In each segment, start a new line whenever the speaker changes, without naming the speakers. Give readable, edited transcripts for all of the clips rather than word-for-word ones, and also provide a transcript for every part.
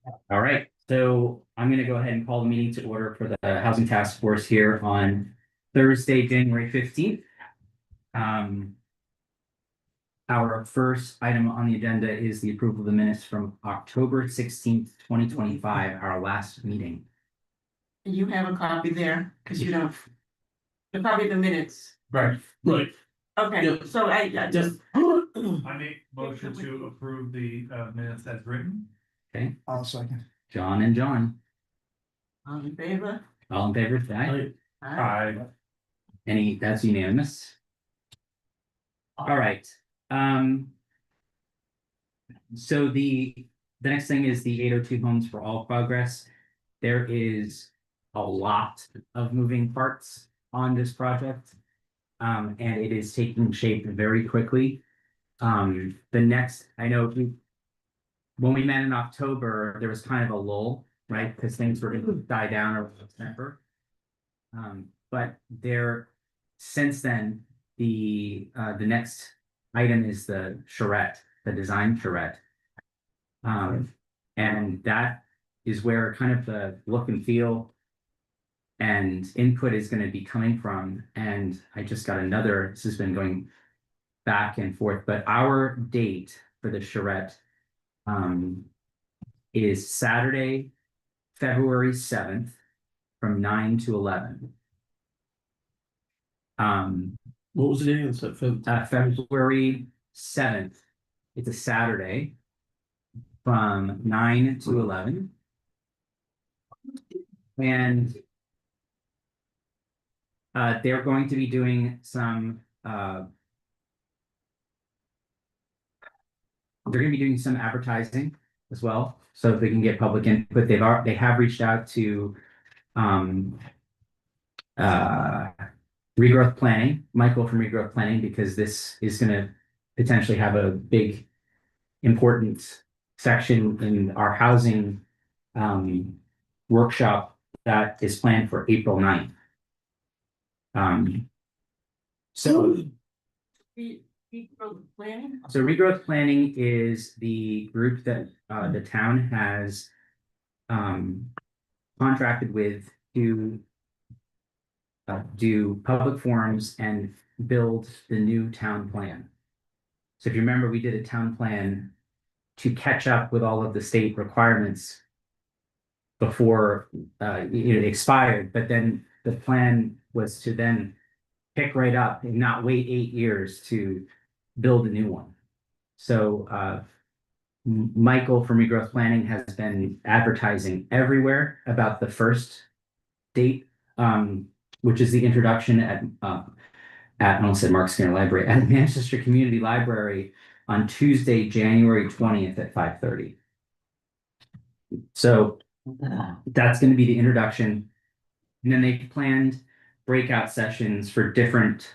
All right, so I'm going to go ahead and call the meeting to order for the Housing Task Force here on Thursday, January 15th. Our first item on the agenda is the approval of the minutes from October 16th, 2025, our last meeting.
You have a copy there, because you don't, the copy of the minutes.
Right.
Okay,
Yep.
so I just.
I make motion to approve the minutes as written.
Okay,
I'll second.
John and John,
All in favor?
all in favor, say aye.
Aye.
That's unanimous. All right, so the next thing is the 802 Homes for All Progress. There is a lot of moving parts on this project. And it is taking shape very quickly. The next, I know when we met in October, there was kind of a lull, right? Because things were going to die down over September. But since then, the next item is the charrette, the design charrette. And that is where kind of the look and feel and input is going to be coming from. And I just got this has been going back and forth, but our date for the charrette is Saturday, February 7th from 9 to 11.
What was the date?
February 7th. It's a Saturday from 9 to 11. And they're going to be doing some advertising as well, so they can get public input. They have reached out to Regrowth Planning, Michael from Regrowth Planning, because this is going to potentially have a big important section in our housing workshop that is planned for April 9th. So Regrowth Planning is the group that the town has contracted with to do public forums and build the new town plan. So if you remember, we did a town plan to catch up with all of the state requirements before it expired, but then the plan was to then pick right up and not wait 8 years to build a new one. So Michael from Regrowth Planning has been advertising everywhere about the first date, which is the introduction at I almost said Mark Skinner Library, at Manchester Community Library on Tuesday, January 20th at 5:30. So that's going to be the introduction. And then they planned breakout sessions for different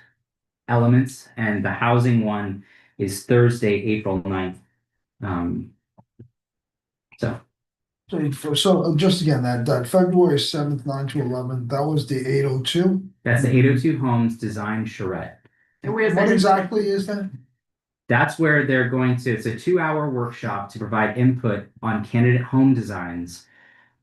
elements, and the housing one is Thursday, April 9th.
So just again, that February 7th, 9 to 11, that was the 802.
That's the 802 Homes Design Charrette.
And where's
What
that?
exactly is that?
That's where they're going to, it's a 2-hour workshop to provide input on candidate home designs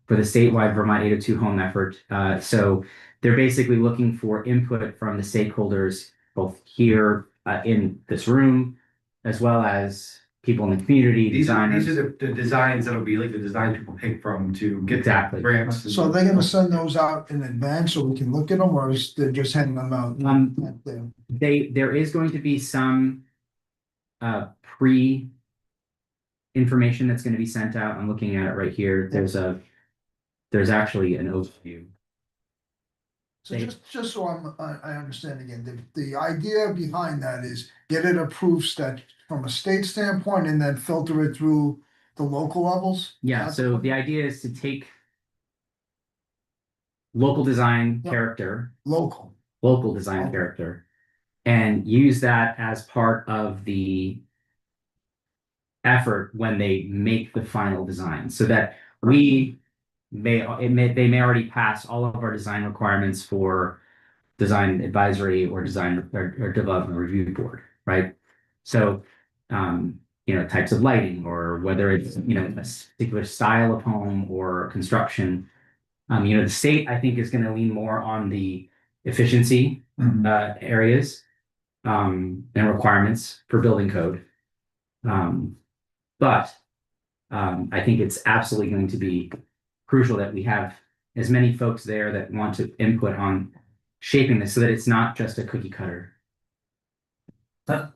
for the statewide Vermont 802 home effort. So they're basically looking for input from the stakeholders, both here in this room, as well as people in the community, designers.
These are the designs that'll be like the design people pick from to get
Exactly.
grants.
So they're gonna send those out in advance so we can look at them, or is they're just handing them out?
There is going to be some pre information that's going to be sent out. I'm looking at it right here. There's actually an overview.
So just so I understand again, the idea behind that is get it approved from a state standpoint and then filter it through the local levels?
Yeah, so the idea is to take local design character,
Local.
design
Okay.
character, and use that as part of the effort when they make the final design, so that they may already pass all of our design requirements for design advisory or design or development review board, right? So types of lighting, or whether it's, a particular style of home or construction. The state, I think, is going to lean more on the efficiency areas and requirements for building code. But I think it's absolutely going to be crucial that we have as many folks there that want to input on shaping this so that it's not just a cookie cutter.
I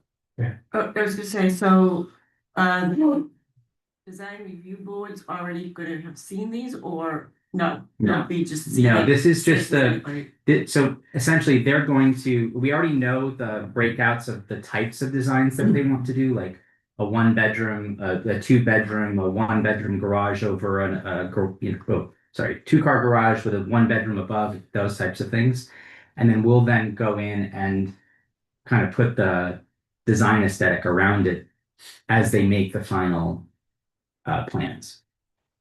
was gonna say, so, the design review boards already gonna have seen these, or no?
No.
They'll be just.
No, this is just
Right.
so essentially we already know the breakouts of the types of designs that they want to do, like a 1 bedroom, a 2 bedroom, a 1 bedroom garage over two-car garage with a 1 bedroom above, those types of things. And then we'll then go in and kind of put the design aesthetic around it as they make the final plans.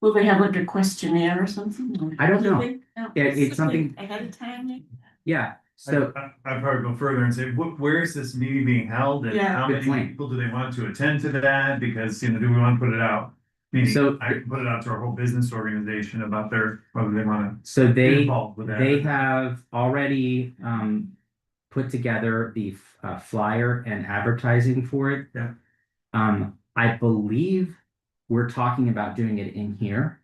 Will they have like a questionnaire or something?
I don't know.
No,
It's something-
ahead of time, maybe?
Yeah, so
I've heard go further and say, where is this meeting being held and
Yeah.
how
Good
many
point.
people do they want to attend to that? Because, do we want to put it out? Meaning,
So-
I can put it out to our whole business organization about whether they want to
so
be
they
involved with that.
they have already put together the flyer and advertising for it.
Yeah.
I believe we're talking about doing it in here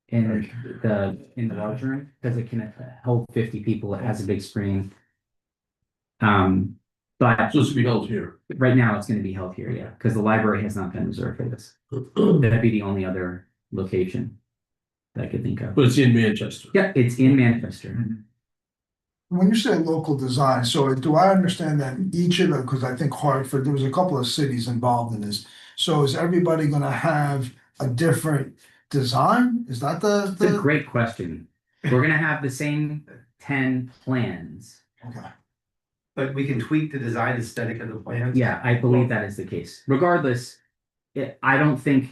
in the large room because it can hold 50 people. It has a big screen. But
Supposed to be held here.
right now it's going to be held here, yeah, because the library has not been reserved for this. That'd be the only other location that I could think of.
But it's in Manchester.
Yeah, it's in Manchester.
When you say local design, so do I understand that each of them, because I think Hartford, there was a couple of cities involved in this. So is everybody gonna have a different design? Is that
It's a great question. We're gonna have the same 10 plans.
Okay.
But we can tweak the design aesthetic of the plans.
Yeah, I believe that is the case. Regardless, I don't think,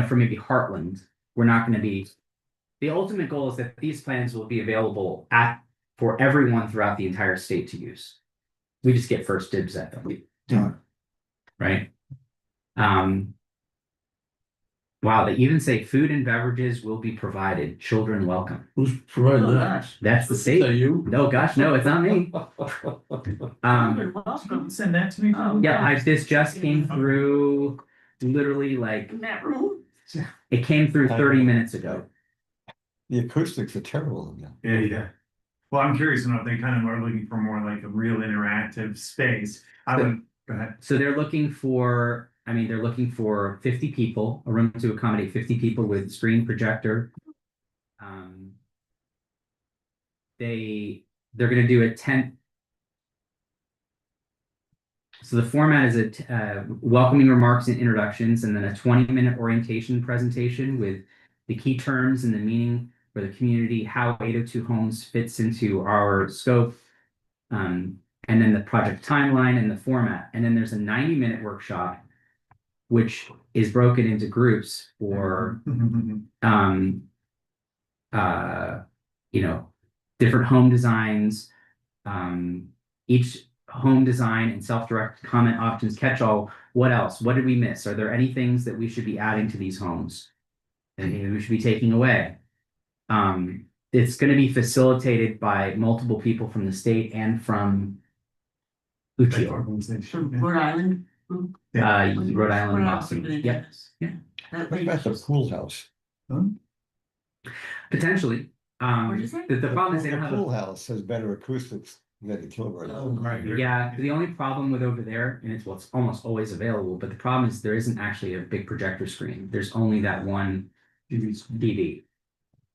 for maybe Heartland, we're not gonna be. The ultimate goal is that these plans will be available for everyone throughout the entire state to use. We just get first dibs at them.
Yeah.
Right? Wow, they even say food and beverages will be provided, children welcome.
Who's providing
Oh,
that?
gosh.
That's the
Is that
state.
you?
No, gosh, no, it's not me.
You're welcome.
Send that to me.
Oh,
Yeah, this just came through literally like,
In that room?
it came through 30 minutes ago.
The acoustics are terrible in there.
Yeah. Well, I'm curious to know if they kind of are looking for more like a real interactive space. I would, go ahead.
So they're looking for 50 people, a room to accommodate 50 people with screen projector. They're gonna do a 10. So the format is welcoming remarks and introductions, and then a 20-minute orientation presentation with the key terms and the meaning for the community, how 802 Homes fits into our scope, and then the project timeline and the format. And then there's a 90-minute workshop, which is broken into groups for different home designs, each home design and self-directed comment options catch-all. What else? What did we miss? Are there any things that we should be adding to these homes? Anything that we should be taking away? It's going to be facilitated by multiple people from the state and from Uchiel,
Rhode Island?
Rhode Island, Boston. Yeah,
What about the pool house?
potentially.
What'd you say?
The problem is they
The
don't have a
pool house has better acoustics than the Kilburn.
Oh,
right.
Yeah, the only problem with over there, and it's what's almost always available, but the problem is there isn't actually a big projector screen. There's only that one TV.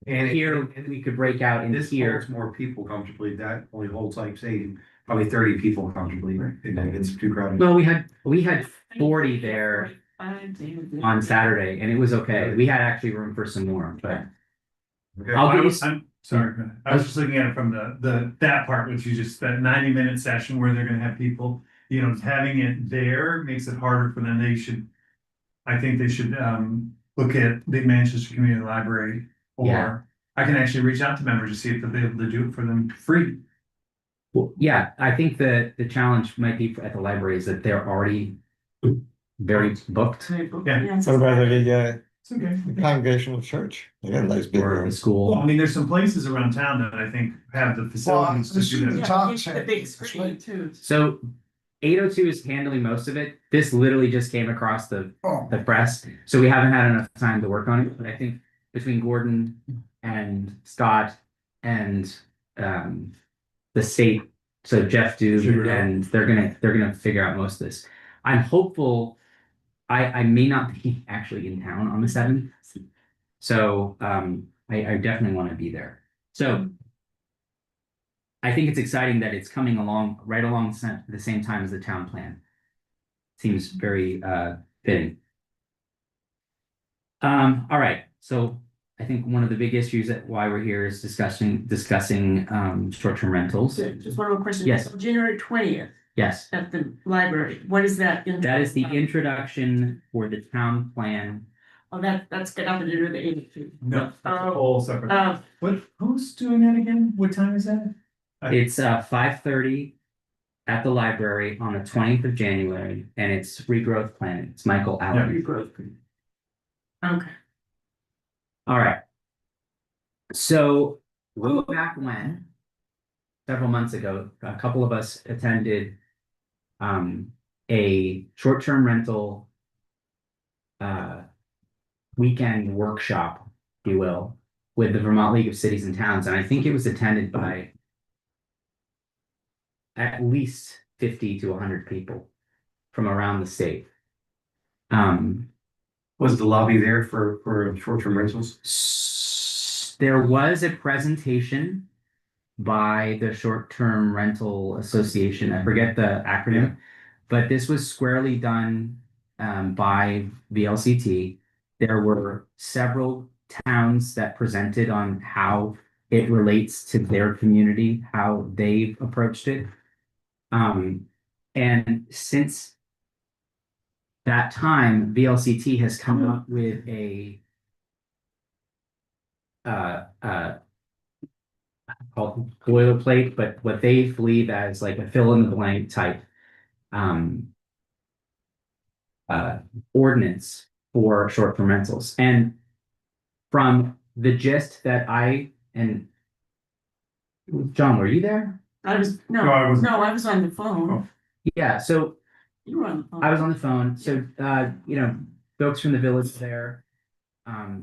And
Here, we could break out in
this
here.
holds more people comfortably. That only holds like, say, probably 30 people comfortably. And then it's too crowded.
Well, we had 40 there on Saturday, and it was okay. We had actually room for some more, but
Okay.
I'll give you.
I'm sorry, go ahead. I was just looking at it from that part, which you just, that 90-minute session where they're gonna have people, having it there makes it harder for them. I think they should, look at the Manchester Community Library.
Yeah.
Or I can actually reach out to members to see if they'll be able to do it for them free.
Well, yeah, I think the challenge might be at the library is that they're already very booked,
Yeah.
What about
It's okay.
the Congregational Church? They got a nice big
or
one.
the
Well,
school.
I mean, there's some places around town that I think have the facilities to do
assuming
that.
Yeah, it's the big screen too.
So 802 is handling most of it. This literally just came across the
Oh,
press, so we haven't had enough time to work on it. But I think between Gordon and Scott and the state, so Jeff
Figure
Dube,
it out.
and they're gonna figure out most of this. I'm hopeful. I may not be actually in town on the 7th, so I definitely want to be there. So I think it's exciting that it's coming along right along the same time as the town plan. Seems very fitting. All right, so I think one of the big issues that why we're here is discussing short-term rentals.
Just one more question.
Yes.
So January 20th
Yes,
at the library, what is that?
that is the introduction for the town plan.
Oh, that's got nothing to do with the 82.
No, that's a
Oh.
whole separate.
Uh,
Who's doing that again? What time is that?
It's 5:30 at the library on the 20th of January, and it's regrowth planning. It's Michael Allen.
okay.
All right. So way back when, several months ago, a couple of us attended a short-term rental weekend workshop, if you will, with the Vermont League of Cities and Towns, and I think it was attended by at least 50 to 100 people from around the state.
Was the lobby there for short-term rentals?
There was a presentation by the Short-Term Rental Association. I forget the acronym, but this was squarely done by VLCT. There were several towns that presented on how it relates to their community, how they've approached it. And since that time, VLCT has come up with a called boilerplate, but what they believe as like a fill in the blank type ordinance for short-term rentals. And from the gist that and John, were you there?
I was,
No, I wasn't.
no, I was on the phone.
Oh.
Yeah, so
You were on the phone.
I was on the phone. So folks from the village there.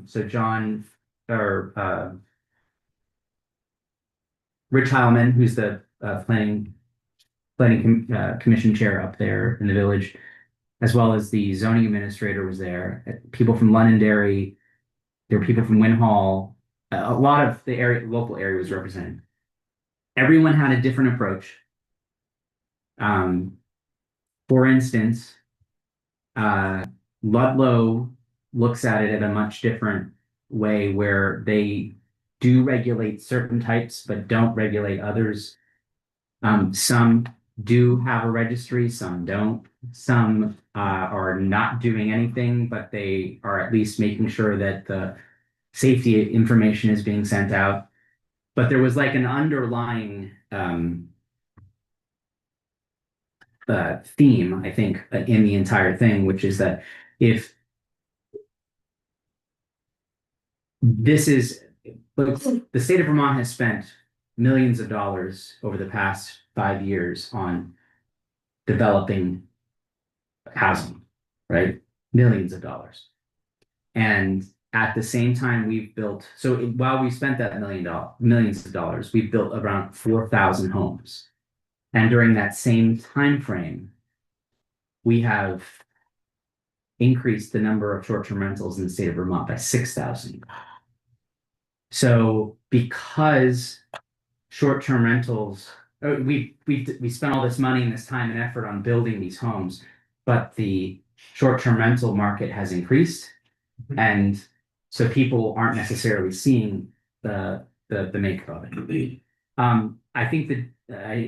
So John or Rich Heilman, who's the planning commission chair up there in the village, as well as the zoning administrator was there. People from Londonderry, there were people from Win Hall. A lot of the local area was represented. Everyone had a different approach. For instance, Ludlow looks at it in a much different way, where they do regulate certain types but don't regulate others. Some do have a registry, some don't. Some are not doing anything, but they are at least making sure that the safety information is being sent out. But there was like an underlying theme, I think, in the entire thing, which is that if this is, the state of Vermont has spent millions of dollars over the past 5 years on developing housing, right? Millions of dollars. And at the same time, we've built, so while we spent that millions of dollars, we've built around 4,000 homes. And during that same time frame, we have increased the number of short-term rentals in the state of Vermont by 6,000. So because short-term rentals, we spent all this money and this time and effort on building these homes, but the short-term rental market has increased, and so people aren't necessarily seeing the makeup of it. I think that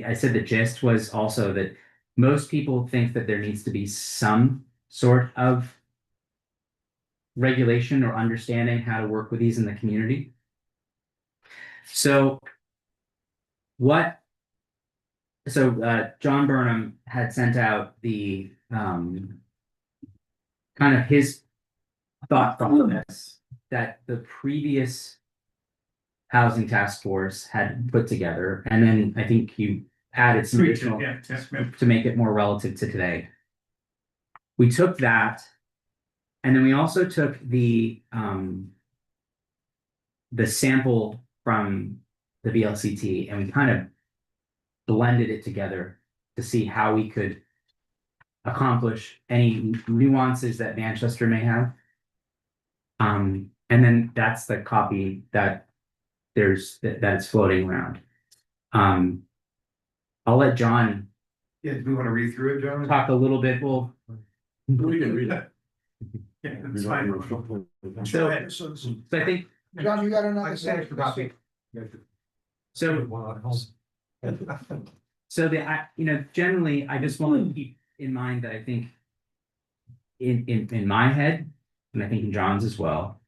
I said the gist was also that most people think that there needs to be some sort of regulation or understanding how to work with these in the community. So John Burnham had sent out the kind of his thought process that the previous housing task force had put together, and then I think you added some additional
Yeah, yeah.
to make it more relative to today. We took that, and then we also took the sample from the VLCT, and we kind of blended it together to see how we could accomplish any nuances that Manchester may have. And then that's the copy that that's floating around. I'll let John
Yeah, do we wanna read through it, John?
talk a little bit. Well,
We can read it.
Yeah, it's fine.
so,
ahead.
So,
so I think,
John, you got
I
another
just
set?
extra copy.
so, so generally, I just want to keep in mind that I think in my head, and I think in John's as well,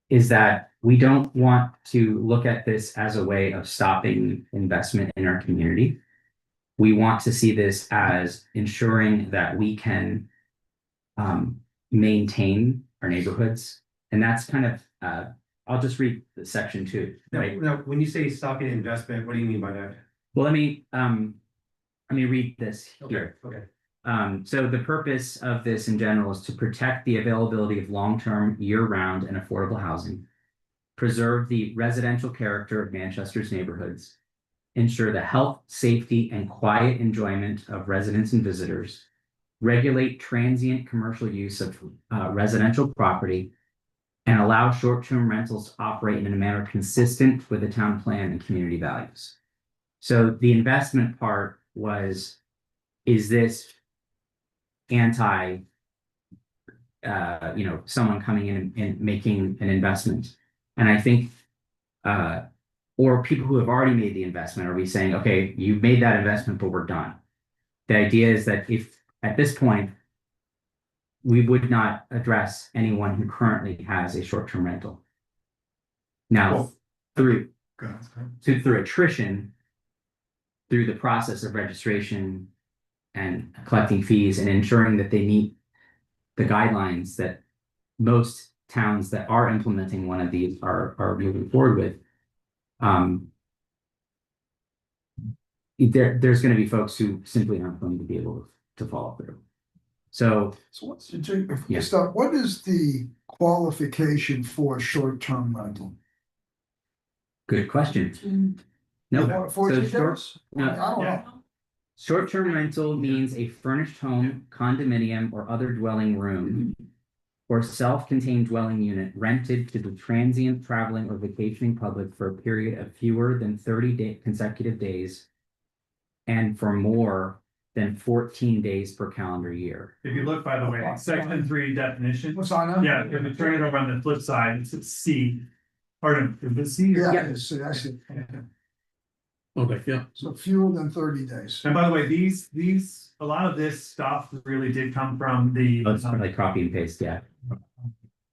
is that we don't want to look at this as a way of stopping investment in our community. We want to see this as ensuring that we can maintain our neighborhoods. And that's kind of, I'll just read the section 2, right?
Now, when you say stopping investment, what do you mean by that?
Well, let me read this here.
Okay.
So the purpose of this in general is to protect the availability of long-term, year-round and affordable housing, preserve the residential character of Manchester's neighborhoods, ensure the health, safety, and quiet enjoyment of residents and visitors, regulate transient commercial use of residential property, and allow short-term rentals to operate in a manner consistent with the town plan and community values. So the investment part was, is this anti, someone coming in and making an investment? And I think, or people who have already made the investment, are we saying, okay, you've made that investment, but we're done? The idea is that if at this point, we would not address anyone who currently has a short-term rental. Now,
Well,
through
Go ahead.
through attrition, through the process of registration and collecting fees and ensuring that they meet the guidelines that most towns that are implementing one of these are moving forward with. There's going to be folks who simply aren't going to be able to follow through. So
So if
Yeah.
we start, what is the qualification for short-term rental?
good question. No,
14
so short,
days?
no,
I don't
yeah.
know.
short-term rental means a furnished home, condominium, or other dwelling room or self-contained dwelling unit rented to the transient, traveling, or vacationing public for a period of fewer than 30 consecutive days and for more than 14 days per calendar year.
If you look, by the way, section 3 definition,
What's on that?
yeah, if you turn it over on the flip side, it's C. Pardon, is it C? or-
Yeah, I see.
Okay, yeah.
So fewer than 30 days.
And by the way, these, a lot of this stuff really did come from the,
Oh, it's like copy and paste, yeah.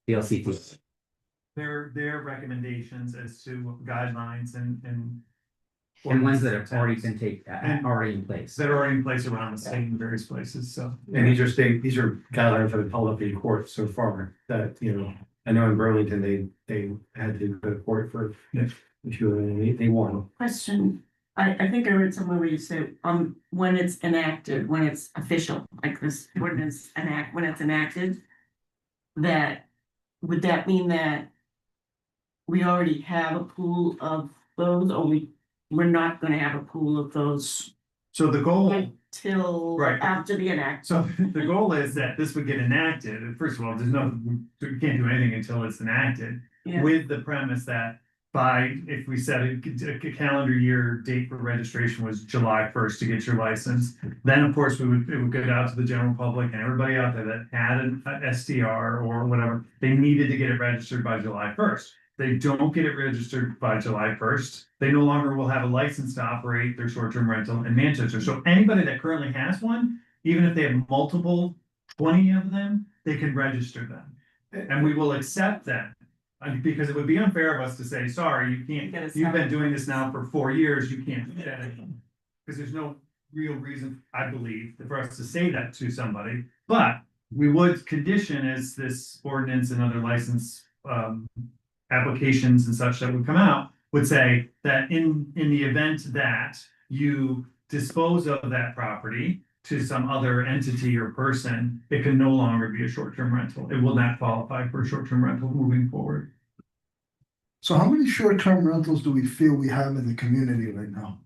VLCT.
their recommendations as to guidelines and.
And ones that have already been
And-
already in place.
That are already in place around the state in various places, so.
And these are guidelines that have held up in court so far that, I know in Burlington, they had to go to court for a few of them, and they won.
Question, I think I read somewhere where you say, when it's enacted, when it's official, like this ordinance when it's enacted. Would that mean that we already have a pool of those, or we're not gonna have a pool of those
So the goal.
until
Right.
after the enact?
So the goal is that this would get enacted, and first of all, you can't do anything until it's enacted.
Yeah.
With the premise that if we set a calendar year date for registration was July 1st to get your license. Then, of course, it would go out to the general public and everybody out there that had an STR or whatever, they needed to get it registered by July 1st. They don't get it registered by July 1st, they no longer will have a license to operate their short-term rental in Manchester. So anybody that currently has one, even if they have multiple, 20 of them, they can register them. And we will accept them. Because it would be unfair of us to say, sorry, you
You gotta
can't, you've been
stop.
doing this now for 4 years, you can't do that anymore. Because there's no real reason, I believe, for us to say that to somebody, but we would condition as this ordinance and other license, applications and such that would come out, would say that in the event that you dispose of that property to some other entity or person, it can no longer be a short-term rental. It will not qualify for a short-term rental moving forward.
So how many short-term rentals do we feel we have in the community right now?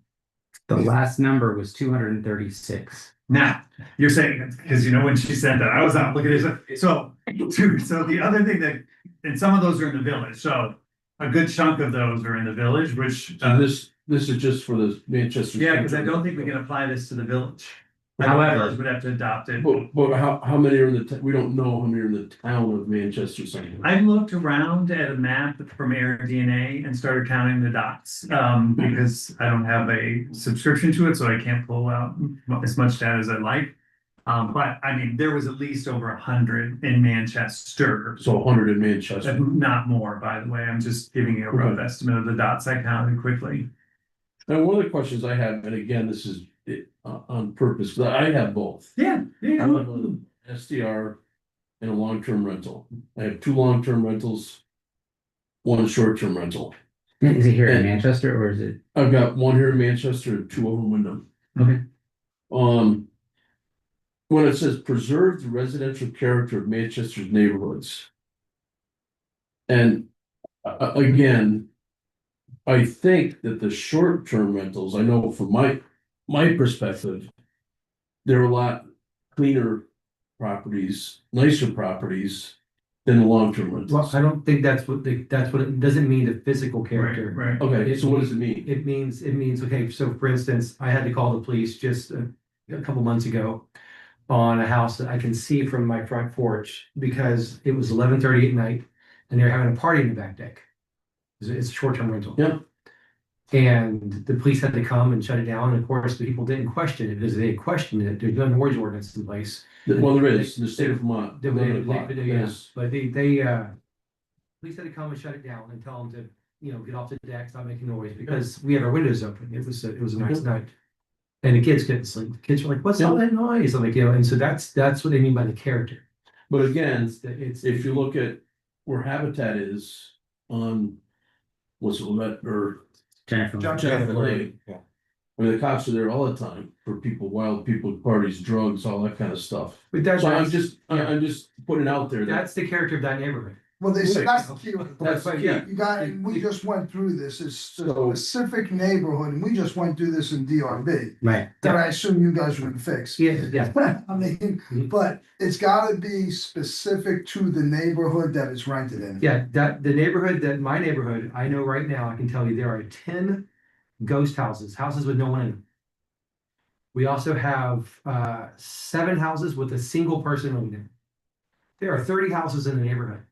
The last number was 236.
Now, you're saying, because you know, when she said that, I was out looking at this, so the other thing that, and some of those are in the village, so a good chunk of those are in the village, which.
So this is just for the Manchester.
Yeah, because I don't think we can apply this to the village.
However-
The village would have to adopt it.
But how many are in the, we don't know how many are in the town of Manchester City.
I looked around at a map from AirDNA and started counting the dots, because I don't have a subscription to it, so I can't pull out as much data as I'd like. But I mean, there was at least over 100 in Manchester.
So 100 in Manchester.
Not more, by the way, I'm just giving you a rough
Okay.
estimate of the dots I counted quickly.
And one of the questions I have, and again, this is on purpose, but I have both.
Yeah,
I
yeah.
have an SDR and a long-term rental. I have 2 long-term rentals, 1 short-term rental.
Is it here in
And-
Manchester or is it?
I've got 1 here in Manchester and 2 over in Wyndham.
Okay.
When it says preserve the residential character of Manchester's neighborhoods. And again, I think that the short-term rentals, I know from my perspective, they're a lot cleaner properties, nicer properties than the long-term
Well,
rentals.
I don't think that's what it doesn't mean the physical
Right,
character.
right.
Okay, so what does it mean?
It means, okay, so for instance, I had to call the police just a couple months ago on a house that I can see from my front porch because it was 11:30 at night and they're having a party in the back deck. It's a short-term rental.
Yeah.
And the police had to come and shut it down. And of course, the people didn't question it because they questioned it. There's no noise ordinance in place.
Well, there is, in the state of Vermont.
They,
11 o'clock, yes.
but they police had to come and shut it down and tell them to, get off the deck, stop making noise because we had our windows open. It was a nice night. And the kids couldn't sleep. The kids were like, what's all that noise? I'm like, and so that's what they mean by the character.
But again,
It's
if you look at where Habitat is on, what's it, or
Jennifer?
Jennifer Lane. I mean, the cops are there all the time for people, wild people, parties, drugs, all that kind of stuff.
but that's
So I'm just putting it out there that,
that's the character of that neighborhood.
Well, that's the key.
that's the key.
You got, and we just went through this, it's a
So-
specific neighborhood, and we just went through this in DRB.
Right.
That I assume you guys would fix.
Yeah.
I mean, but it's gotta be specific to the neighborhood that it's rented in.
Yeah, my neighborhood, I know right now, I can tell you there are 10 ghost houses with no one in them. We also have 7 houses with a single person living in. There are 30 houses in the neighborhood.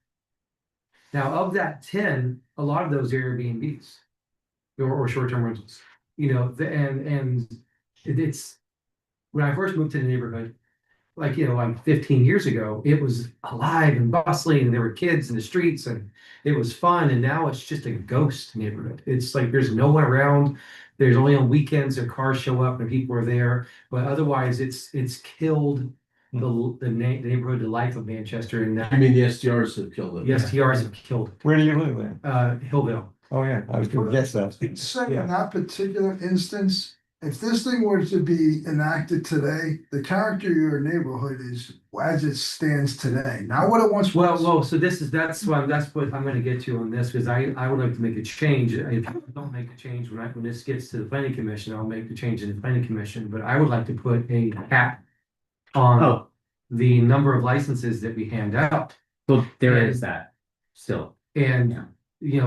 Now, of that 10, a lot of those are Airbnbs or short-term rentals. It's when I first moved to the neighborhood, like 15 years ago, it was alive and bustling, and there were kids in the streets, and it was fun. And now it's just a ghost neighborhood. It's like there's no one around. There's only on weekends their cars show up and people are there, but otherwise it's killed the neighborhood, the life of Manchester, and
I mean, the SDRs have killed it.
the STRs have killed
Where do you live then?
Hillville.
Oh, yeah, I was gonna guess that.
Say
Yeah.
in that particular instance, if this thing were to be enacted today, the character of your neighborhood is as it stands today, not what it once was.
Well, so that's what I'm gonna get to on this, because I would like to make a change. If I don't make a change when this gets to the planning commission, I'll make the change in the planning commission, but I would like to put a cap on
Oh,
the number of licenses that we hand out.
well, there is that still.
And, we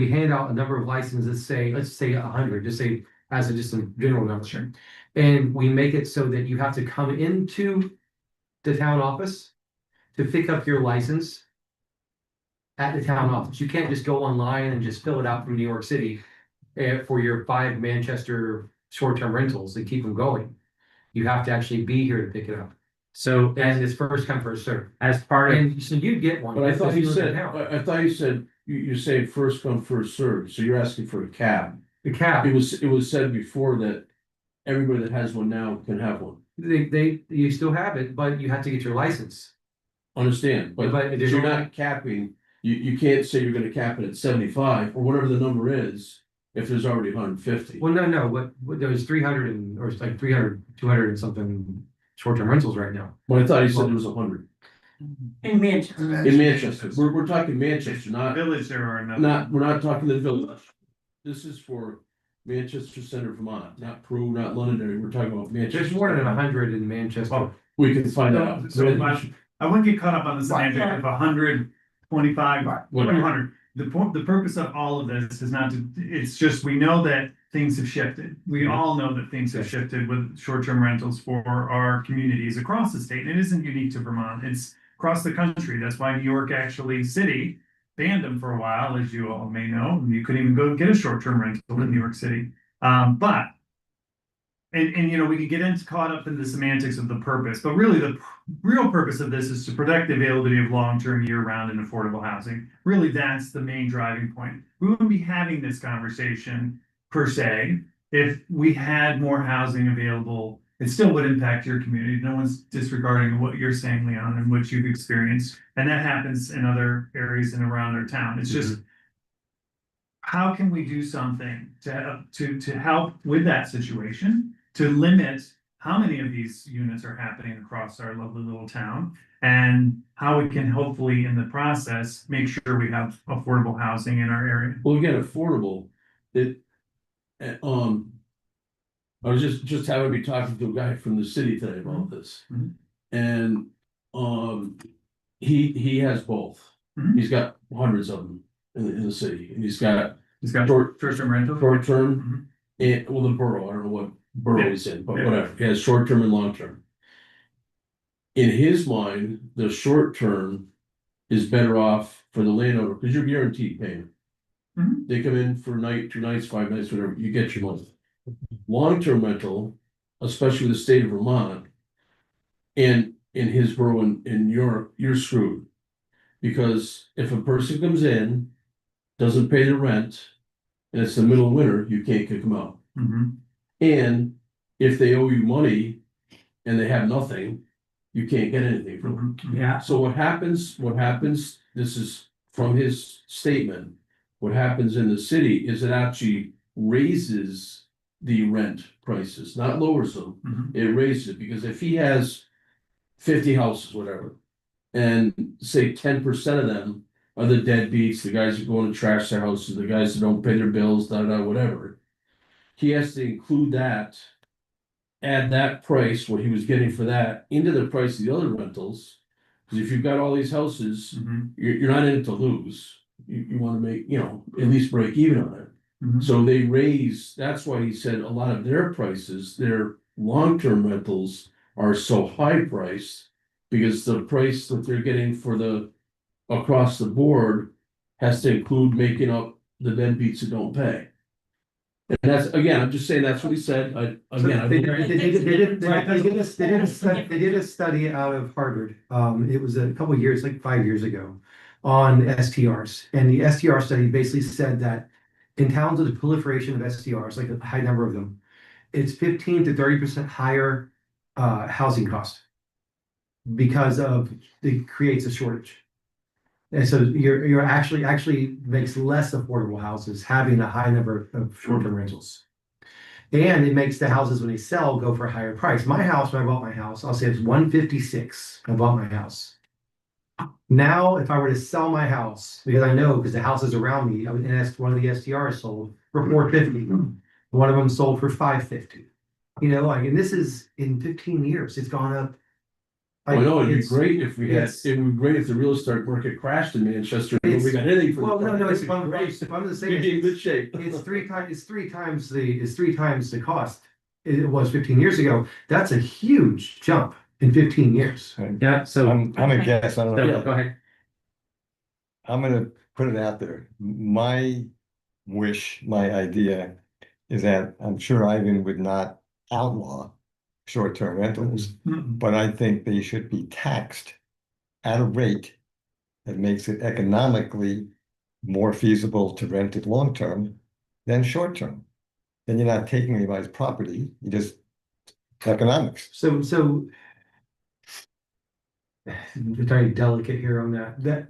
hand out a number of licenses, let's say 100, just say as just a general number. And we make it so that you have to come into the town office to pick up your license at the town office. You can't just go online and just fill it out from New York City for your 5 Manchester short-term rentals and keep them going. You have to actually be here to pick it up.
So
And it's first come, first served.
as part of,
And so you get one.
But I thought
if
you
live in
said,
town.
I thought you said, you say first come, first served, so you're asking for a cap.
The cap.
It was said before that everybody that has one now can have one.
you still have it, but you have to get your license.
Understand, but
But there's
you're
no-
not capping, you can't say you're gonna cap it at 75 or whatever the number is. If there's already 150.
Well, no, what there's 300 and, or it's like 300, 200 and something short-term rentals right now.
Well, I thought he said it was 100
In Manchester.
in Manchester. We're talking Manchester, not,
Village, there are enough.
we're not talking the village. This is for Manchester Center, Vermont, not Peru, not Londonderry. We're talking about Manchester.
There's more than 100 in Manchester.
Well,
We can find out.
So I wouldn't get caught up on the semantic of 100, 25,
Whatever.
200. The purpose of all of this is not to, it's just, we know that things have shifted. We all know that things have shifted with short-term rentals for our communities across the state. It isn't unique to Vermont, it's across the country. That's why New York actually city banned them for a while, as you all may know. You couldn't even go get a short-term rental in New York City. But you know, we could get into caught up in the semantics of the purpose, but really the real purpose of this is to protect the availability of long-term year-round and affordable housing. Really, that's the main driving point. We wouldn't be having this conversation per se if we had more housing available. It still would impact your community. No one's disregarding what you're saying, Leon, and what you've experienced. And that happens in other areas and around our town. It's just, how can we do something to help with that situation? To limit how many of these units are happening across our lovely little town, and how we can hopefully in the process make sure we have affordable housing in our area.
Well, again, affordable, I was just having to be talking to a guy from the city today about this.
Mhm.
And, he has both.
Mhm.
He's got hundreds of them in the city, and he's got
He's got short-term rental.
short-term, and, well, the borough, I don't know what borough he's in, but
Yeah.
whatever, he has short-term and long-term. In his mind, the short-term is better off for the landowner, because you're guaranteed payment.
Mhm.
They come in for a night, 2 nights, 5 nights, whatever, you get your money. Long-term rental, especially with the state of Vermont. And in his borough in New York, you're screwed. Because if a person comes in, doesn't pay the rent, and it's the middle of winter, you can't kick them out.
Mhm.
And if they owe you money and they have nothing, you can't get anything from them.
Yeah,
So what happens, this is from his statement, what happens in the city is it actually raises the rent prices, not lowers them.
Mhm.
It raises it, because if he has 50 houses, whatever, and say 10% of them are the deadbeats, the guys who go and trash their houses, the guys who don't pay their bills, whatever. He has to include that, add that price, what he was getting for that, into the price of the other rentals. Because if you've got all these houses,
Mhm.
you're not in it to lose. You wanna make, at least break even on it.
Mhm.
So they raise, that's why he said a lot of their prices, their long-term rentals are so high priced. Because the price that they're getting for the, across the board has to include making up the deadbeats who don't pay. And that's, again, I'm just saying, that's what he said,
They did a study out of Harvard. It was a couple of years, like 5 years ago, on STRs. And the STR study basically said that in towns with the proliferation of STRs, like a high number of them, it's 15 to 30% higher housing cost because of it creates a shortage. And so you're actually makes less affordable houses having a high number of short-term rentals. And it makes the houses when they sell go for a higher price. My house, when I bought my house, I'll say it's 156. I bought my house. Now, if I were to sell my house, because I know, because the houses around me, and that's one of the STRs sold for 450. One of them sold for 550. And this is in 15 years, it's gone up.
I know, it'd be
It's-
great if we had,
it's-
it would be great if the real estate market crashed in Manchester, and nobody got anything for the.
Well, no, it's
property.
one price. If I'm gonna say
You'd be in
it,
good shape.
it's three times the cost it was 15 years ago. That's a huge jump in 15 years.
yeah, so,
I'm a guess, I don't know.
so go ahead.
I'm gonna put it out there. My wish, my idea is that I'm sure Ivan would not outlaw short-term rentals,
Mhm.
but I think they should be taxed at a rate that makes it economically more feasible to rent it long-term than short-term. Then you're not taking anybody's property, you just economics.
So I'm very delicate here on that.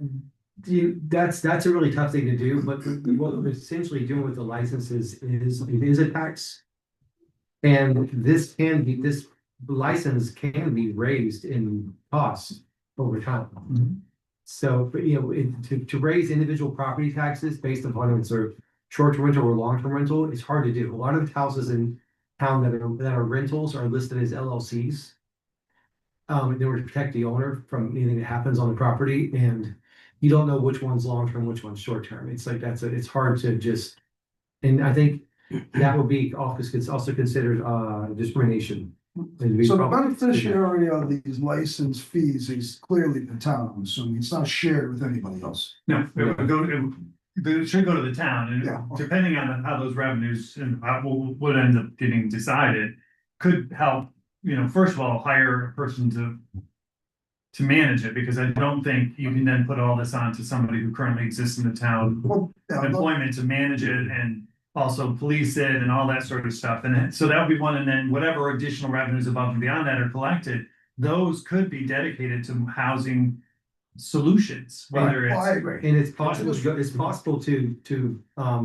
That's a really tough thing to do, but what we're essentially doing with the licenses is it is a tax. And this license can be raised in costs over time. So, but to raise individual property taxes based upon whether it's a short-term rental or long-term rental, it's hard to do. A lot of the houses in town that are rentals are listed as LLCs. In order to protect the owner from anything that happens on the property, and you don't know which one's long-term, which one's short-term. It's like it's hard to just, and I think that would be also considered discrimination.
So the beneficiary of these license fees is clearly the town, I'm assuming, it's not shared with anybody else.
No, it should go to the town,
Yeah.
and depending on how those revenues and what ends up getting decided, could help, first of all, hire a person to manage it, because I don't think you can then put all this on to somebody who currently exists in the town,
Well, yeah,
employment to manage it and also police it and all that sort of stuff. And so that would be one, and then whatever additional revenues above and beyond that are collected, those could be dedicated to housing solutions, whether
well, I
it's.
agree.
And it's possible to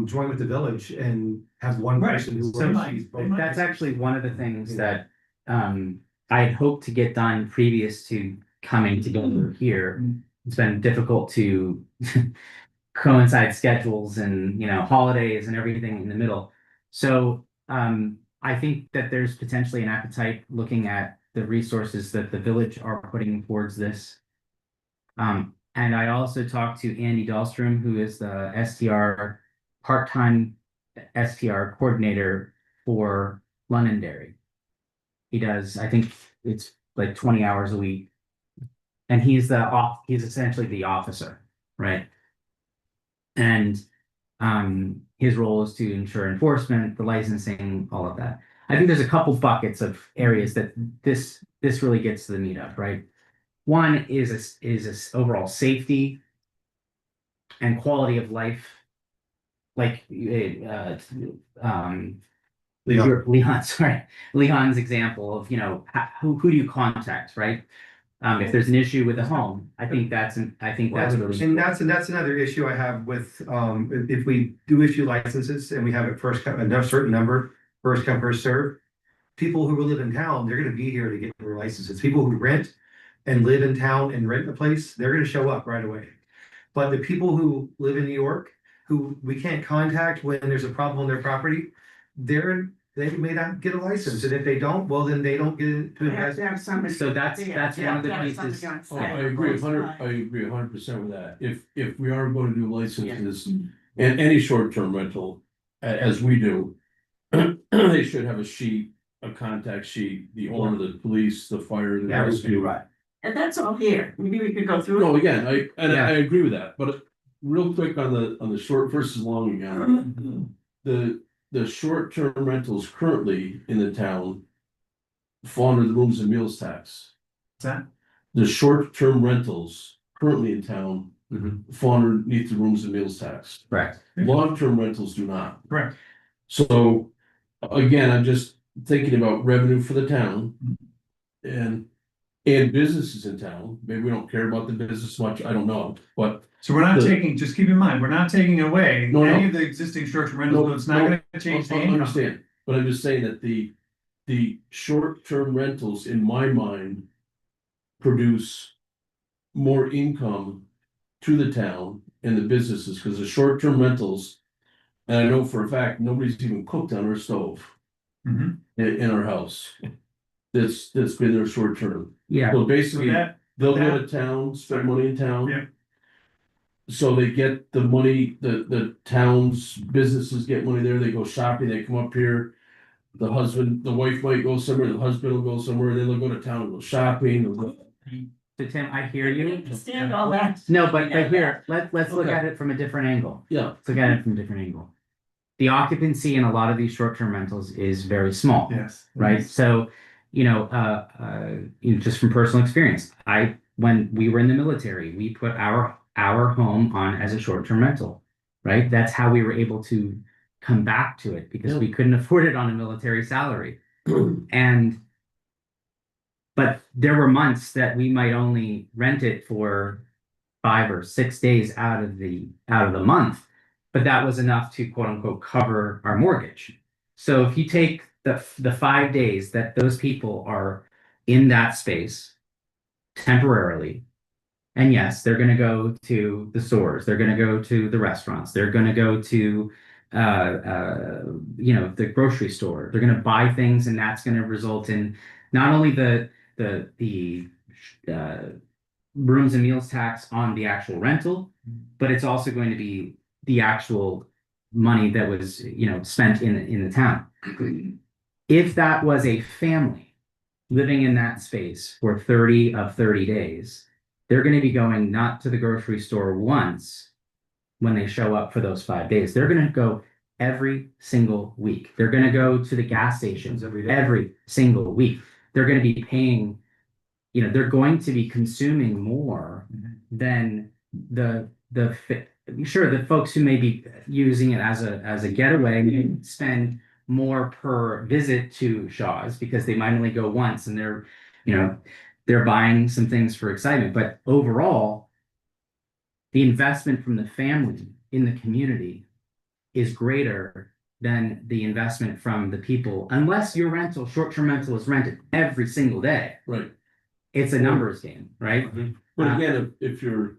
join with the village and have one
Right.
person who
So
oversees both.
That's actually one of the things that I had hoped to get done previous to coming together here. It's been difficult to coincide schedules and holidays and everything in the middle. So I think that there's potentially an appetite looking at the resources that the village are putting towards this. And I also talked to Andy Dahlstrom, who is the STR part-time STR coordinator for Londonderry. He does, I think it's like 20 hours a week. And he's essentially the officer, right? And his role is to ensure enforcement, the licensing, all of that. I think there's a couple buckets of areas that this really gets to the meat of, right? One is overall safety and quality of life, like Leon's example of who do you contact, right? If there's an issue with the home, I think that's really.
And that's another issue I have with, if we do issue licenses and we have a certain number, first come, first serve. People who live in town, they're gonna be here to get their licenses. People who rent and live in town and rent a place, they're gonna show up right away. But the people who live in New York, who we can't contact when there's a problem on their property, they may not get a license, and if they don't, well, then they don't get it.
They have to have somebody.
So that's one of the pieces.
Oh, I agree 100% with that. If we are going to do licenses and any short-term rental, as we do, they should have a contact sheet, the owner, the police, the fire, the rescue.
Right.
And that's all here. Maybe we could go through.
No, again, I agree with that, but real quick on the short versus long again. The short-term rentals currently in the town fall under the rooms and meals tax.
What's that?
The short-term rentals currently in town fall underneath the rooms and meals tax.
Correct.
Long-term rentals do not.
Correct.
So again, I'm just thinking about revenue for the town and businesses in town. Maybe we don't care about the business much, I don't know, but
So we're not taking, just keep in mind, we're not taking away
No,
any
no.
of the existing short-term rentals, it's not gonna change the
I
income.
understand, but I'm just saying that the short-term rentals, in my mind, produce more income to the town and the businesses, because the short-term rentals, and I know for a fact, nobody's even cooked on our stove
Mhm.
in our house. That's been their short term.
Yeah.
So
So
basically,
that,
they'll go to town, spend money in town.
Yeah.
So they get the money, the town's businesses get money there, they go shopping, they come up here. The wife might go somewhere, the husband will go somewhere, then they'll go to town and go shopping.
So Tim, I hear
I
you.
understand all that.
No, but here, let's look at it from a different angle.
Yeah,
Let's look at it from a different angle. The occupancy in a lot of these short-term rentals is very small.
yes.
Right? So, just from personal experience, when we were in the military, we put our home on as a short-term rental, right? That's how we were able to come back to it because we couldn't afford it on a military salary. And But there were months that we might only rent it for 5 or 6 days out of the month, but that was enough to quote unquote cover our mortgage. So if you take the 5 days that those people are in that space temporarily, and yes, they're going to go to the stores, they're going to go to the restaurants, they're going to go to the grocery store, they're going to buy things, and that's going to result in not only the rooms and meals tax on the actual rental, but it's also going to be the actual money that was, spent in the town. If that was a family living in that space for 30 of 30 days, they're going to be going not to the grocery store once when they show up for those 5 days. They're going to go every single week. They're going to go to the gas stations every single week. They're going to be paying, they're going to be consuming more than the folks who may be using it as a getaway may spend more per visit to Shaw's because they might only go once and they're buying some things for excitement. But overall, the investment from the family in the community is greater than the investment from the people, unless your short-term rental is rented every single day.
Right.
It's a numbers game, right?
But again, if you're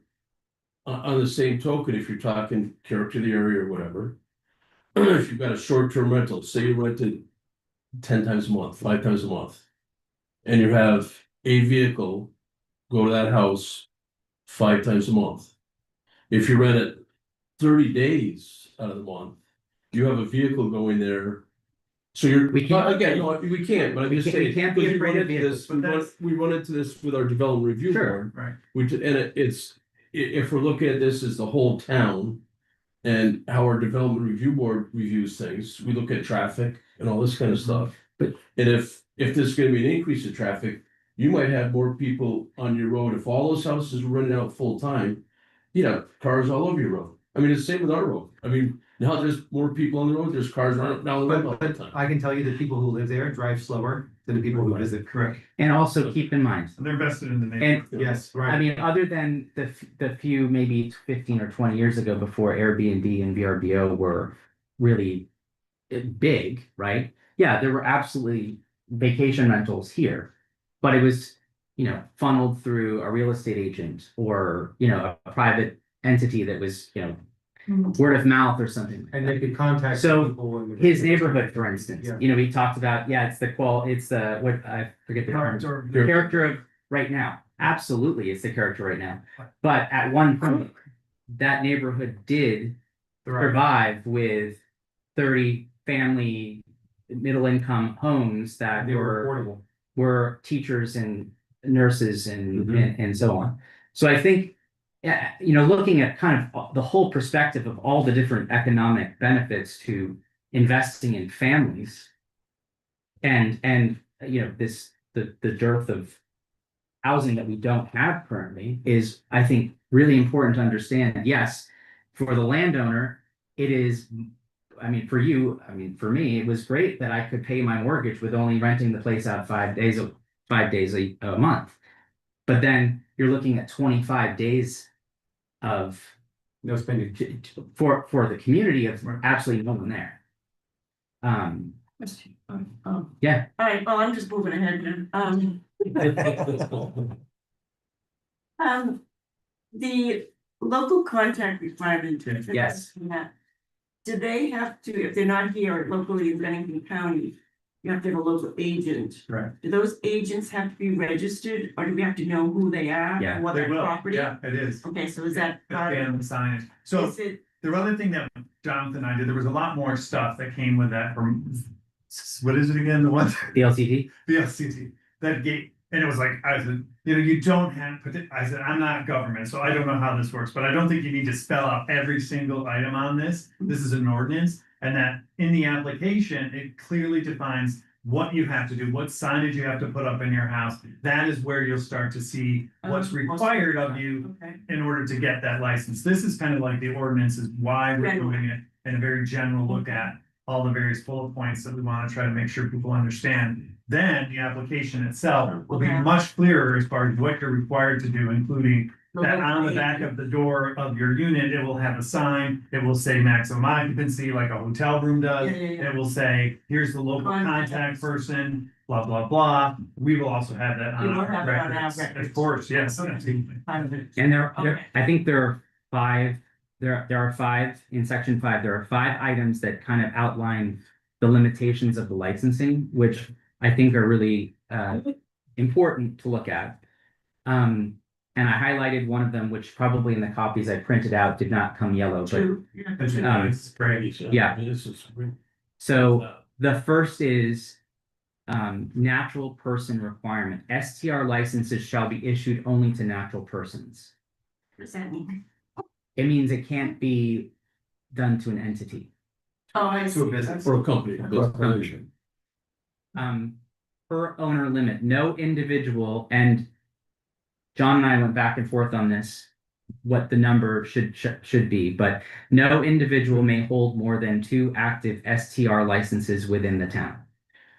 on the same token, if you're talking character of the area or whatever, if you've got a short-term rental, say you rented 10 times a month, 5 times a month, and you have a vehicle go to that house 5 times a month. If you rent it 30 days out of the month, you have a vehicle going there. So
We can't-
we can't, but I'm just saying.
we can't be
because
afraid of
this, we run into this with our development review
Sure.
board.
Right.
If we're looking at this as the whole town and how our development review board reviews things, we look at traffic and all this kind of stuff.
But-
And if there's gonna be an increase in traffic, you might have more people on your road. If all those houses were running out full time, cars all over your road. I mean, it's the same with our road. I mean, now there's more people on the road, there's cars running down the road all the
But
time.
I can tell you that people who live there drive slower than the people who visit.
Correct.
And also keep in mind,
And they're vested in the neighborhood.
Yes,
I
right.
mean, other than the few maybe 15 or 20 years ago before Airbnb and VRBO were really big, right? Yeah, there were absolutely vacation rentals here, but it was, funneled through a real estate agent or, a private entity that was, word of mouth or something.
And they could contact.
So,
people in the-
His neighborhood, for instance,
Yeah.
we talked about, it's what I forget the term.
Character.
The character of right now. Absolutely, it's the character right now. But at one point, that neighborhood did survive with 30 family middle income homes that
They were affordable.
were teachers and nurses and
Mhm.
and so on. So I think, looking at kind of the whole perspective of all the different economic benefits to investing in families, and the dearth of housing that we don't have currently is, I think, really important to understand. Yes, for the landowner, it is. I mean, for you, for me, it was great that I could pay my mortgage with only renting the place out 5 days a month. But then you're looking at 25 days of
No spending.
for the community of absolutely no one there. Yeah.
All right, well, I'm just moving ahead then. The local contact requirement.
Yes.
Do they have to, if they're not here locally in Bennington County, you have to have a local agent?
Right.
Do those agents have to be registered, or do we have to know who they are?
Yeah.
What
They
their
will,
property?
yeah, it is.
Okay, so is that part
And
of
the signage. So
is it,
the other thing that Jonathan and I did, there was a lot more stuff that came with that from, what is it again, the one?
The LCD.
The LCT, that gate, and it was like, I said, you don't have, I said, I'm not government, so I don't know how this works, but I don't think you need to spell out every single item on this. This is an ordinance, and that in the application, it clearly defines what you have to do, what signage you have to put up in your house. That is where you'll start to see what's required of you
okay,
in order to get that license. This is kind of like the ordinance is why we're
General.
doing it, and a very general look at all the various bullet points that we want to try to make sure people understand. then the application itself will be
Okay.
much clearer as far as what you're required to do, including that on the back of the door of your unit, it will have a sign, it will say maximum occupancy like a hotel room does.
Yeah, yeah, yeah.
It will say, here's the local contact person, blah, blah, blah. We will also have that
You
on
will
our
have it on our
records.
records.
Of course, yes.
Kind of it.
And there,
Okay.
I think there are five, there are five, in section 5, there are 5 items that kind of outline the limitations of the licensing, which I think are really important to look at. And I highlighted one of them, which probably in the copies I printed out did not come yellow, but
True, yeah.
Yeah.
This is.
so the first is natural person requirement. STR licenses shall be issued only to natural persons.
What does that mean?
It means it can't be done to an entity.
Oh, I
To a
see.
business.
For a company.
Corporation. Per owner limit, no individual, and John and I went back and forth on this, what the number should be, but no individual may hold more than 2 active STR licenses within the town.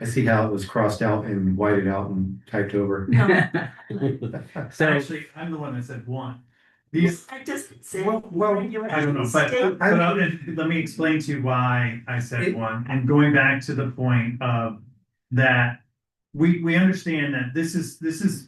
I see how it was crossed out and whited out and typed over.
So,
Actually, I'm the one that said one. These,
I just said.
Well,
I don't know, but let me explain to you why I said
It-
one, and going back to the point of that. We understand that this is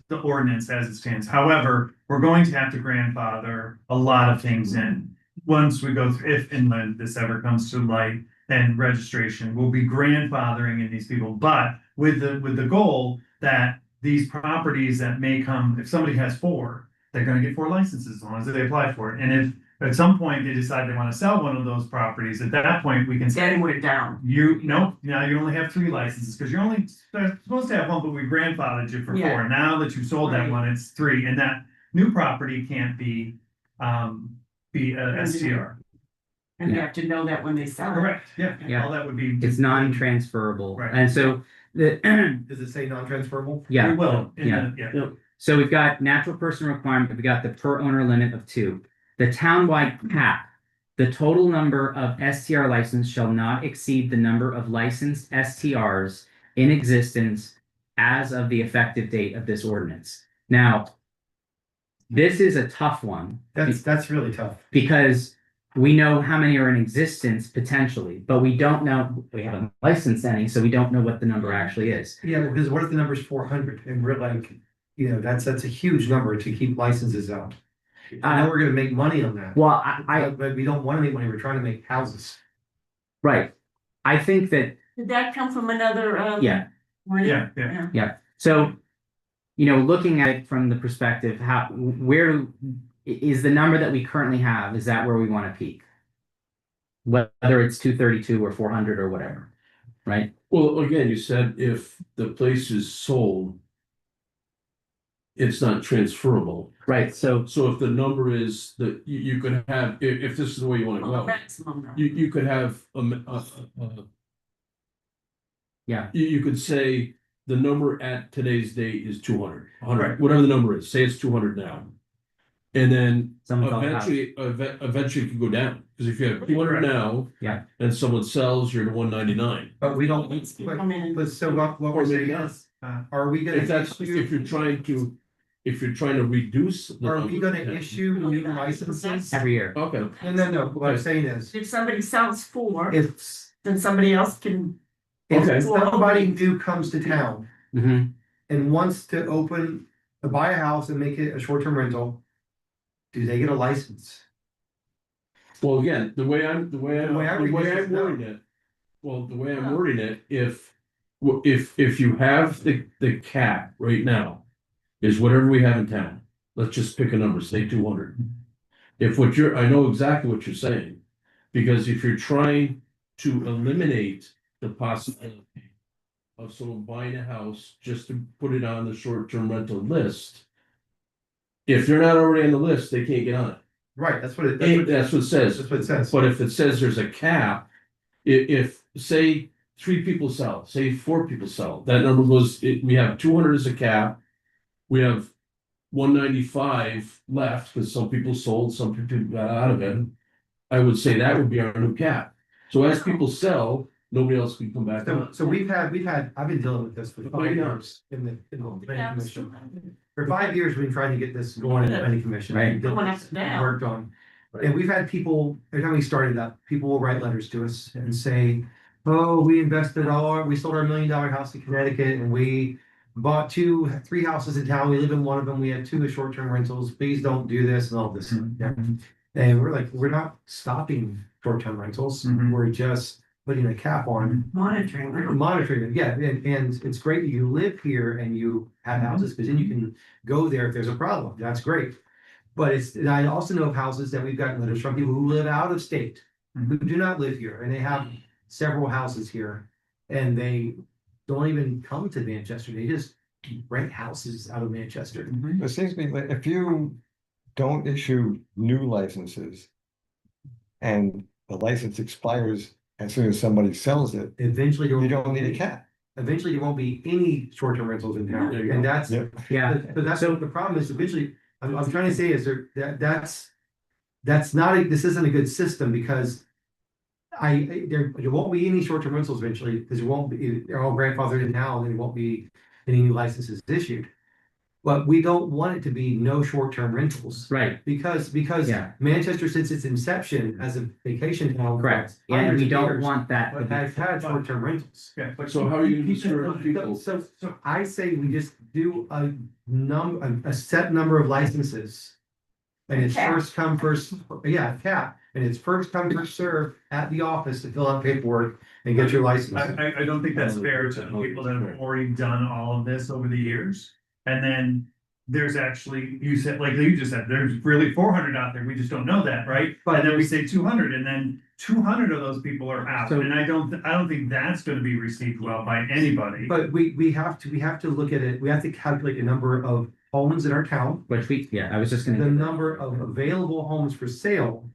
the ordinance as it stands. However, we're going to have to grandfather a lot of things in. Once we go through, if and when this ever comes to light, then registration will be grandfathering in these people, but with the goal that these properties that may come, if somebody has 4, they're gonna get 4 licenses as long as they apply for it. And if at some point they decide they wanna sell one of those properties, at that point, we can say,
Then we're down.
now you only have 3 licenses, because you're only supposed to have 1, but we grandfathered you for 4.
Yeah.
Now that you sold that
Right.
one, it's 3, and that new property can't be a STR.
And you have to know that when they sell it.
Correct, yeah,
Yeah.
all that would be.
it's non-transferable,
Right.
and so the,
Does it say non-transferable?
We
yeah.
will,
Yeah.
yeah.
So we've got natural person requirement, we got the per owner limit of 2. The townwide cap, the total number of STR license shall not exceed the number of licensed STRs in existence as of the effective date of this ordinance. Now, this is a tough one
That's really tough.
because we know how many are in existence potentially, but we don't know, we haven't licensed any, so we don't know what the number actually is.
Yeah, because what if the number's 400 and we're like, that's a huge number to keep licenses out. I know we're gonna make money on that.
Well, I,
But we don't wanna make money, we're trying to make houses.
right. I think that,
Did that come from another,
yeah,
wording?
Yeah.
so, looking at it from the perspective, where is the number that we currently have, is that where we want to peak? Whether it's 232 or 400 or whatever, right?
Well, again, you said if the place is sold, it's not transferable.
Right, so,
So if the number is that you could have, if this is the way you wanna go,
Maximum. though.
you could have
yeah,
you could say the number at today's date is 200, 100,
Right.
whatever the number is, say it's 200 now. And then
someone thought about,
eventually it can go down, because if you have 200 now.
Yeah.
And someone sells, you're at 199.
But we don't,
Come in and-
but so what
Or
we're
maybe
saying
not.
is, are we gonna?
If that's,
issue-
if you're trying to reduce. the
Are we
number,
gonna issue new licenses?
every year.
Okay,
No, what I'm saying is,
If somebody sells 4,
if,
then somebody else can.
Okay.
if somebody new comes to town
Hmm.
and wants to buy a house and make it a short-term rental, do they get a license?
well, again, the way I'm
read this is no.
wording it. Well, the way I'm wording it, if you have the cap right now. Is whatever we have in town, let's just pick a number, say 200. If I know exactly what you're saying, because if you're trying to eliminate the possibility. Of someone buying a house just to put it on the short-term rental list. If they're not already on the list, they can't get on it.
Right, that's what it,
That's what it says.
that's what it says.
But if it says there's a cap, if say 3 people sell, say 4 people sell, that number goes, we have 200 as a cap. We have 195 left, because some people sold, some people got out of it. I would say that would be our new cap. So as people sell, nobody else can come back
So,
on.
so I've been dealing with this for 5 years in the planning commission. For 5 years, we've been trying to get this going in the planning commission.
Right.
Going up and down.
Worked on. And we've had people, every time we started up, people will write letters to us and say, oh, we we sold our $1 million house in Connecticut and we bought 3 houses in town. We live in one of them. We have 2 short-term rentals. Please don't do this and all this. Yeah. And we're like, we're not stopping short-term rentals.
Mhm.
We're just putting a cap on
Monitoring.
monitoring it. Yeah, and it's great that you live here and you have houses, because then you can go there if there's a problem. That's great. But I also know of houses that we've gotten letters from people who live out of state, who do not live here, and they have several houses here. And they don't even come to Manchester. They just rent houses out of Manchester.
It seems to me that if you don't issue new licenses and the license expires as soon as somebody sells it,
Eventually,
you don't need a cap.
Eventually, there won't be any short-term rentals in town,
There you
and
go.
that's.
Yeah.
Yeah,
But that's the problem is eventually, I'm trying to say is that's not, this isn't a good system because there won't be any short-term rentals eventually, because they're all grandfathered in now, and there won't be any new licenses issued. But we don't want it to be no short-term rentals.
right,
Because
Yeah.
Manchester, since its inception as a vacation town. for
correct. And
hundreds
we
of
don't
years,
want that. to be-
Has had short-term rentals.
Okay, but
So how are you gonna discourage people?
So I say we just do a set number of licenses. And it's
Cap.
first come, first, yeah, cap, and it's first come, first serve at the office to fill out paperwork and get your license.
I don't think that's fair to the people that have already done all of this over the years. And then there's actually, you said, like you just said, there's really 400 out there. We just don't know that, right?
But
And then we say 200 and then 200 of those people are out.
So-
And I don't think that's gonna be received well by anybody.
But we have to look at it, we have to calculate the number of homes in our town,
Which I was just
the
gonna.
number of available homes for sale.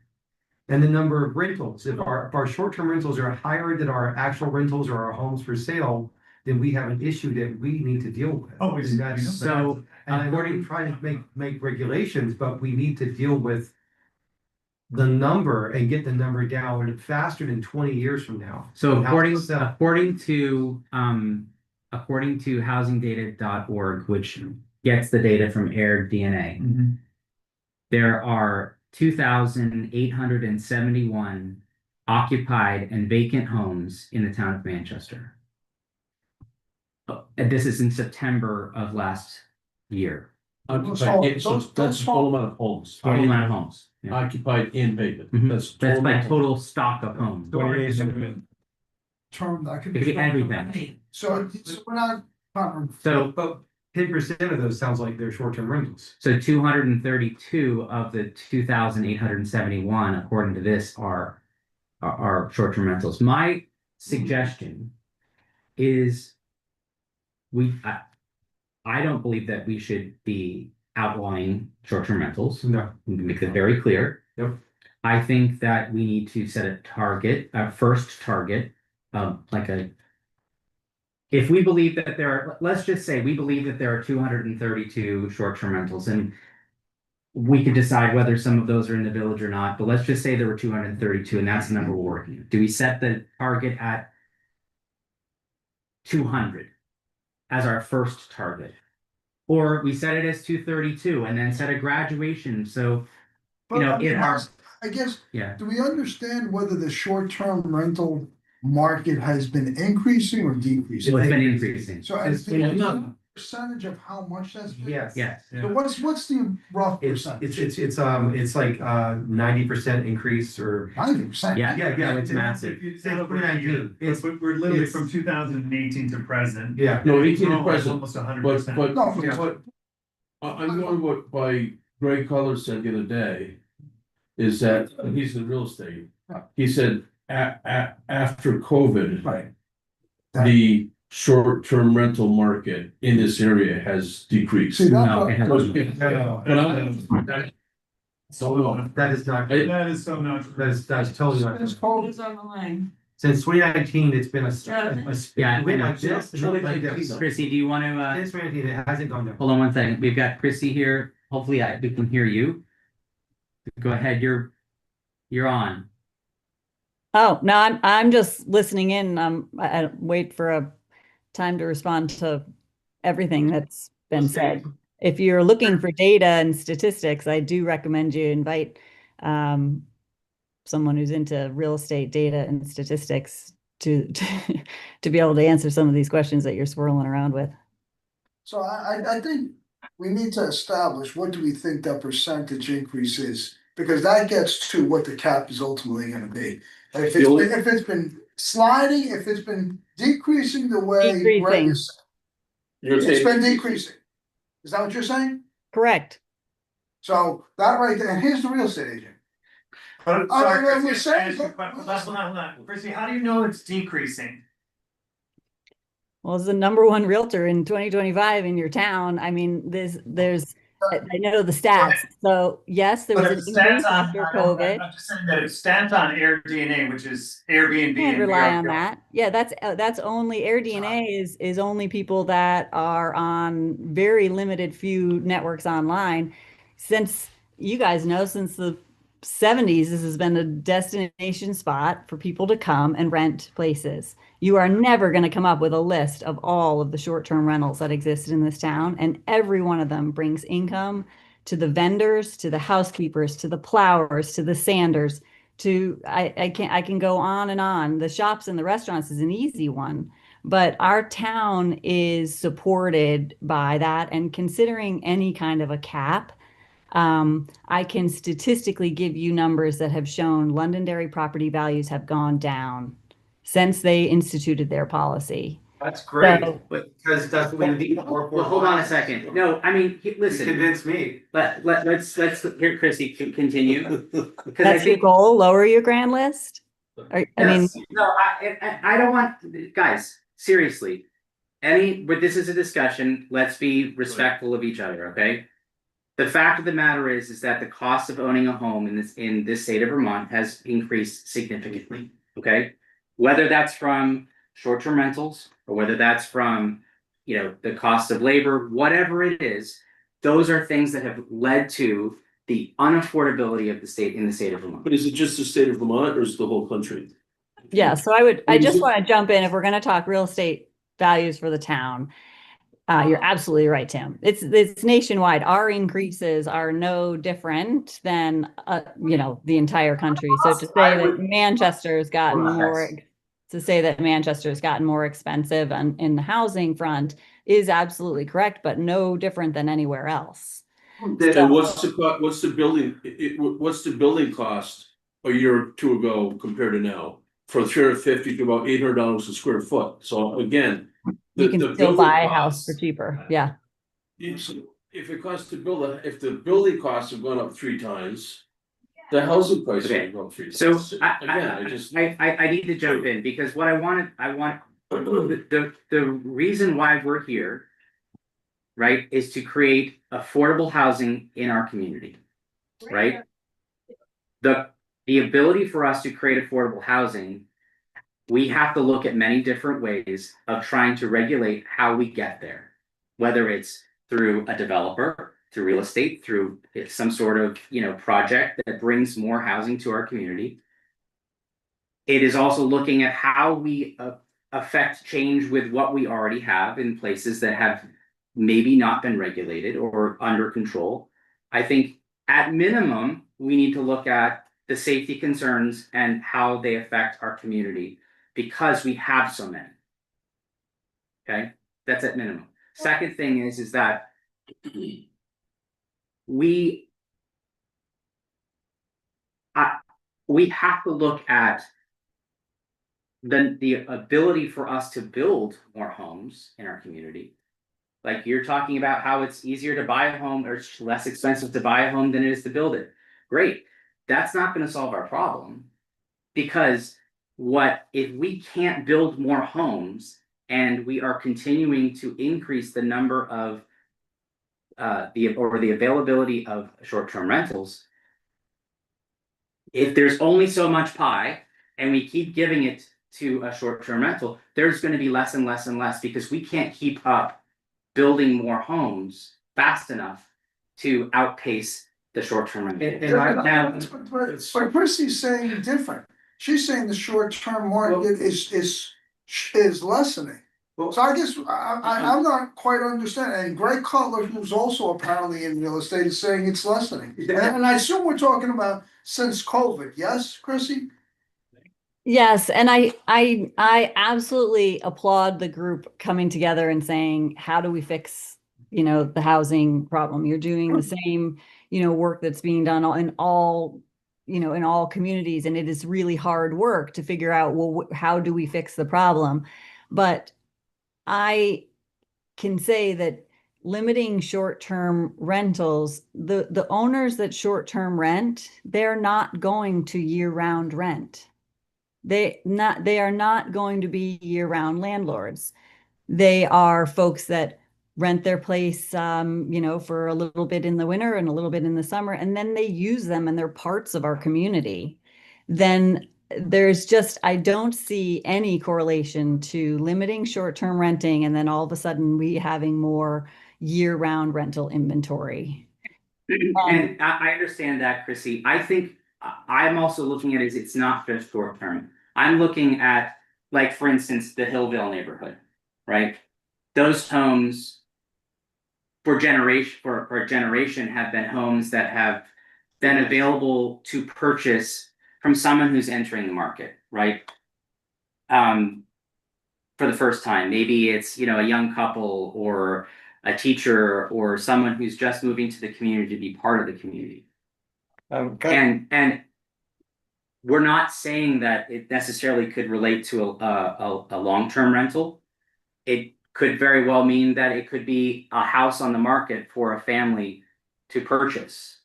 And the number of rentals, if our short-term rentals are higher than our actual rentals or our homes for sale, then we have an issue that we need to deal with.
Oh,
And that's-
So,
And I know we're trying to make regulations, but we need to deal with the number and get the number down faster than 20 years from now.
So
How to sell.
according to housingdata.org, which gets the data from Air DNA,
Mhm.
there are 2,871 occupied and vacant homes in the town of Manchester. And this is in September of last year,
Occupied, so that's the total amount of homes.
total amount of homes. Yeah.
Occupied in vacant.
Mhm.
That's.
That's
total
by
amount of
total stock of homes.
Term that could
It could be
be.
everything.
So we're not.
So
But 10% of those sounds like they're short-term rentals.
So 232 of the 2,871, according to this, are short-term rentals. My suggestion is I don't believe that we should be outlawing short-term rentals.
No.
We can make it very clear.
Yep.
I think that we need to set a target, a first target, if we believe that let's just say we believe that there are 232 short-term rentals, and we could decide whether some of those are in the village or not, but let's just say there were 232 and that's the number we're working with. Do we set the target at 200 as our first target? Or we set it as 232 and then set a graduation, so,
But
know,
I mean,
in our-
I guess,
yeah.
do we understand whether the short-term rental market has been increasing or decreasing?
It's been increasing.
So
It's-
do you
it's
know
not-
the percentage of how much that's been?
Yes.
Yes.
So what's the rough percentage?
It's like 90% increase or.
90%.
Yeah.
Yeah,
it's massive.
It's 2019. It's,
We're literally
it's-
from 2018 to present.
yeah.
No, 18 to
It's
present,
almost 100%.
but,
No,
Yeah.
but I'm going what by Greg Color said the other day. Is that he's in real estate. He said after COVID,
Right.
the short-term rental market in this area has decreased.
See, that's
No,
what-
it hasn't.
So,
That is not,
That is so not true.
that's totally not.
It's called-
Who's on the line?
Since 2019, it's been a.
Yeah,
Went
I know.
like this, and then like this.
Chrissy, do you want to,
Since 2019, it hasn't gone down.
hold on one second? We've got Chrissy here. Hopefully we can hear you. Go ahead, you're on.
Oh, no, I'm just listening in. I wait for a time to respond to everything that's been said. If you're looking for data and statistics, I do recommend you invite someone who's into real estate data and statistics to be able to answer some of these questions that you're swirling around with.
So I think we need to establish what do we think that percentage increase is, because that gets to what the cap is ultimately gonna be. If it's been sliding, if it's been decreasing the way Greg is saying,
You're
it's
saying,
been decreasing. Is that what you're saying?
Correct.
So that right there, and here's the real estate agent.
But
Oh,
sorry,
no, we're
Chrissy,
saying-
hold on. Chrissy, how do you know it's decreasing?
Well, as the number one realtor in 2025 in your town, I mean, I know the stats. So yes, there was an increase after COVID.
I'm just saying that it stands on AirDNA, which is Airbnb.
Can't
and
rely on
VRBO.
that. Yeah, that's only AirDNA is only people that are on very limited few networks online. Since you guys know, since the 70s, this has been a destination spot for people to come and rent places. You are never going to come up with a list of all of the short-term rentals that exist in this town, and every one of them brings income to the vendors, to the housekeepers, to the plowers, to the sanders, I can go on and on. The shops and the restaurants is an easy one, but our town is supported by that. And considering any kind of a cap, I can statistically give you numbers that have shown Londonderry property values have gone down since they instituted their policy.
That's great,
So-
because that's the way to be more.
Well, hold on a second. No, I mean, listen,
Convince me.
let's hear Chrissy continue. Because I
That's your
think,
goal, lower your grand list? I mean,
Yes.
no, I don't want, guys, seriously. But this is a discussion. Let's be respectful of each other, okay? The fact of the matter is that the cost of owning a home in this state of Vermont has increased significantly, okay? Whether that's from short-term rentals or whether that's from, the cost of labor, whatever it is, those are things that have led to the unaffordability of the state in the state of Vermont.
but is it just the state of Vermont or is it the whole country?
yeah, so I just want to jump in if we're going to talk real estate values for the town. You're absolutely right, Tim. It's nationwide. Our increases are no different than the entire country. So to say that Manchester has gotten more expensive in the housing front is absolutely correct, but no different than anywhere else.
And what's the building cost a year or two ago compared to now? From $350 to about $800 a square foot. So again,
You can
the
still
building
buy a house
costs-
for cheaper. Yeah.
If it costs to if the building costs have gone up 3 times, the housing prices
Okay.
have gone 3 times.
So
I
I need to jump in because what I want the reason why we're here, right, is to create affordable housing in our community, right? The ability for us to create affordable housing, we have to look at many different ways of trying to regulate how we get there, whether it's through a developer, through real estate, through some sort of, project that brings more housing to our community. It is also looking at how we affect change with what we already have in places that have maybe not been regulated or under control. I think at minimum, we need to look at the safety concerns and how they affect our community because we have so many. Okay, that's at minimum. Second thing is that we have to look at the ability for us to build more homes in our community. Like you're talking about how it's easier to buy a home or it's less expensive to buy a home than it is to build it. Great. That's not going to solve our problem because if we can't build more homes and we are continuing to increase the number of the availability of short-term rentals, if there's only so much pie and we keep giving it to a short-term rental, there's going to be less and less and less because we can't keep up building more homes fast enough to outpace the short-term rental.
But Chrissy's saying different. she's saying the short-term market is lessening. So I guess I'm not quite understanding, and Greg Cutler, who's also apparently in real estate, is saying it's lessening. And I assume we're talking about since COVID, yes, Chrissy?
Yes, and I absolutely applaud the group coming together and saying, how do we fix, the housing problem? You're doing the same, work that's being done in all communities, and it is really hard work to figure out, well, how do we fix the problem? But I can say that limiting short-term rentals, the owners that short-term rent, they're not going to year-round rent. They are not going to be year-round landlords. They are folks that rent their place, for a little bit in the winter and a little bit in the summer, and then they use them and they're parts of our community. Then I don't see any correlation to limiting short-term renting and then all of a sudden we having more year-round rental inventory.
And I understand that, Chrissy. I think I'm also looking at it as it's not just short term. I'm looking at, like, for instance, the Hillville neighborhood, right? Those homes for a generation have been homes that have been available to purchase from someone who's entering the market, right? For the first time. Maybe it's, a young couple or a teacher or someone who's just moving to the community to be part of the community. And we're not saying that it necessarily could relate to a long-term rental. It could very well mean that it could be a house on the market for a family to purchase.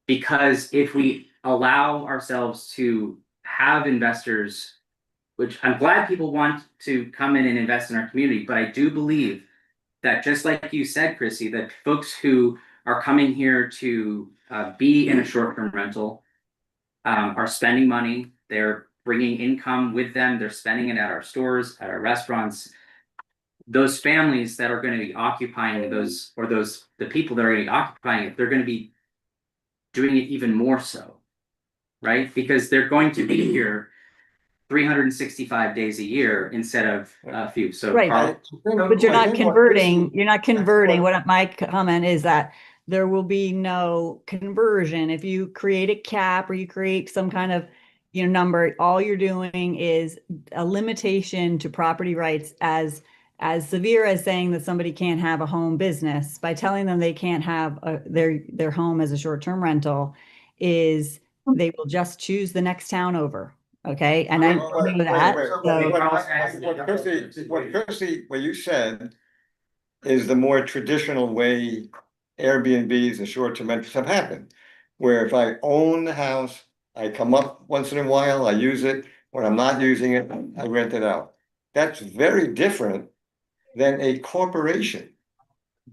Because if we allow ourselves to have investors, which I'm glad people want to come in and invest in our community, but I do believe that, just like you said, Chrissy, that folks who are coming here to be in a short-term rental are spending money, they're bringing income with them, they're spending it at our stores, at our restaurants. Those families that are going to be occupying the people that are going to be occupying it, they're going to be doing it even more so, right? Because they're going to be here 365 days a year instead of a few. So
Right. But you're not converting. What my comment is that there will be no conversion. If you create a cap or you create some kind of, number, all you're doing is a limitation to property rights as severe as saying that somebody can't have a home business by telling them they can't have their home as a short-term rental is they will just choose the next town over. Okay, and I know that.
What you said is the more traditional way Airbnbs and short-term rentals have happened. Where if I own the house, I come up once in a while, I use it. When I'm not using it, I rent it out. That's very different than a corporation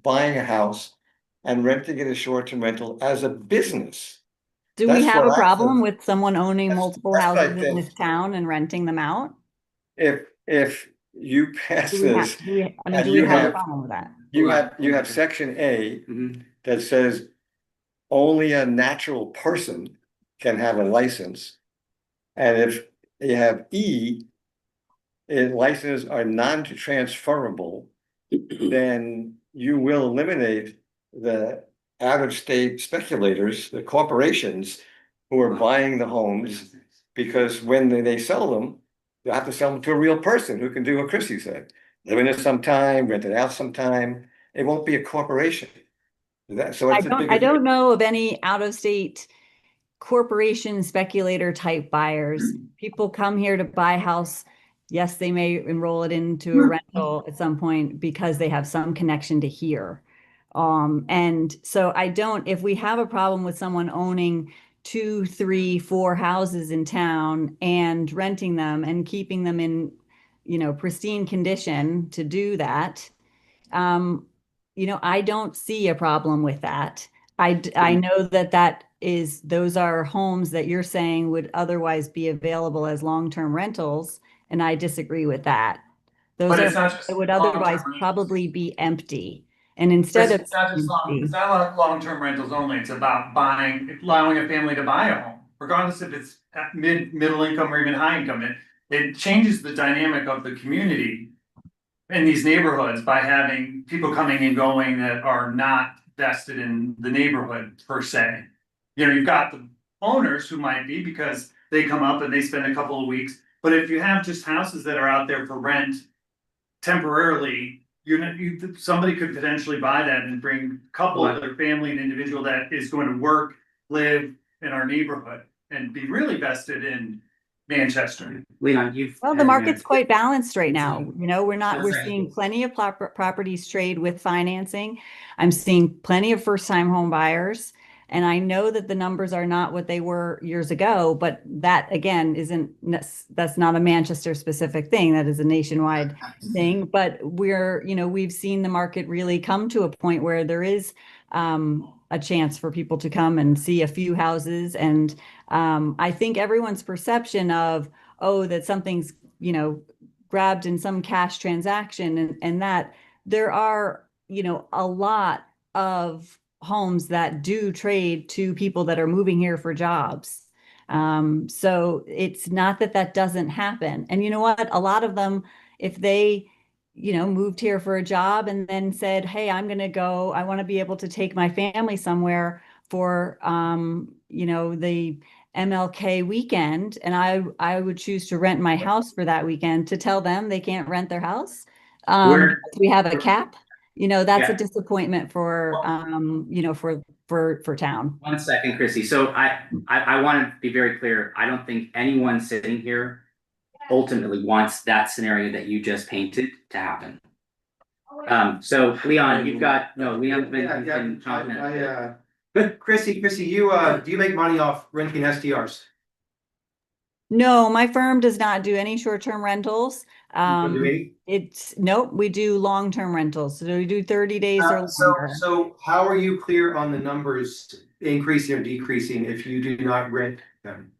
buying a house and renting it as short-term rental as a business.
Do we have a problem with someone owning multiple houses in this town and renting them out?
If you pass this,
do we have a problem with that?
you have section A that says only a natural person can have a license. And if you have E, licenses are non-transferable, then you will eliminate the out-of-state speculators, the corporations who are buying the homes, because when they sell them, they have to sell them to a real person who can do what Chrissy said. Live in it sometime, rent it out sometime. It won't be a corporation.
I don't know of any out-of-state corporation speculator type buyers. People come here to buy a house. Yes, they may enroll it into a rental at some point because they have some connection to here. And so if we have a problem with someone owning 2, 3, 4 houses in town and renting them and keeping them in, pristine condition to do that, I don't see a problem with that. I know those are homes that you're saying would otherwise be available as long-term rentals, and I disagree with that. Those would otherwise probably be empty. And instead
it's not long-term rentals only. It's about allowing a family to buy a home regardless if it's at middle income or even high income, it changes the dynamic of the community in these neighborhoods by having people coming and going that are not vested in the neighborhood per se. You know, you've got the owners who might be because they come up and they spend a couple of weeks, but if you have just houses that are out there for rent temporarily, somebody could potentially buy that and bring a couple of their family and individual that is going to work, live in our neighborhood and be really vested in Manchester.
Leon, you've.
Well, the
had your
market's
hand-
quite balanced right now. You know, we're
Sorry.
seeing plenty of properties trade with financing. I'm seeing plenty of first-time home buyers. And I know that the numbers are not what they were years ago, but that again that's not a Manchester specific thing. That is a nationwide thing. But we've seen the market really come to a point where there is a chance for people to come and see a few houses. And I think everyone's perception of, oh, that something's, grabbed in some cash transaction and that there are, a lot of homes that do trade to people that are moving here for jobs. So it's not that doesn't happen. And you know what? A lot of them, if they, moved here for a job and then said, hey, I want to be able to take my family somewhere for, the MLK weekend. And I would choose to rent my house for that weekend to tell them they can't rent their house. We have a cap. That's a disappointment for, for town.
1 second, Chrissy. So I want to be very clear. I don't think anyone sitting here ultimately wants that scenario that you just painted to happen. So Leon, Leon's been chomping.
Chrissy, you, do you make money off renting STRs?
No, my firm does not do any short-term rentals. Nope, we do long-term rentals. So we do 30 days or longer.
So how are you clear on the numbers increasing or decreasing if you do not rent them?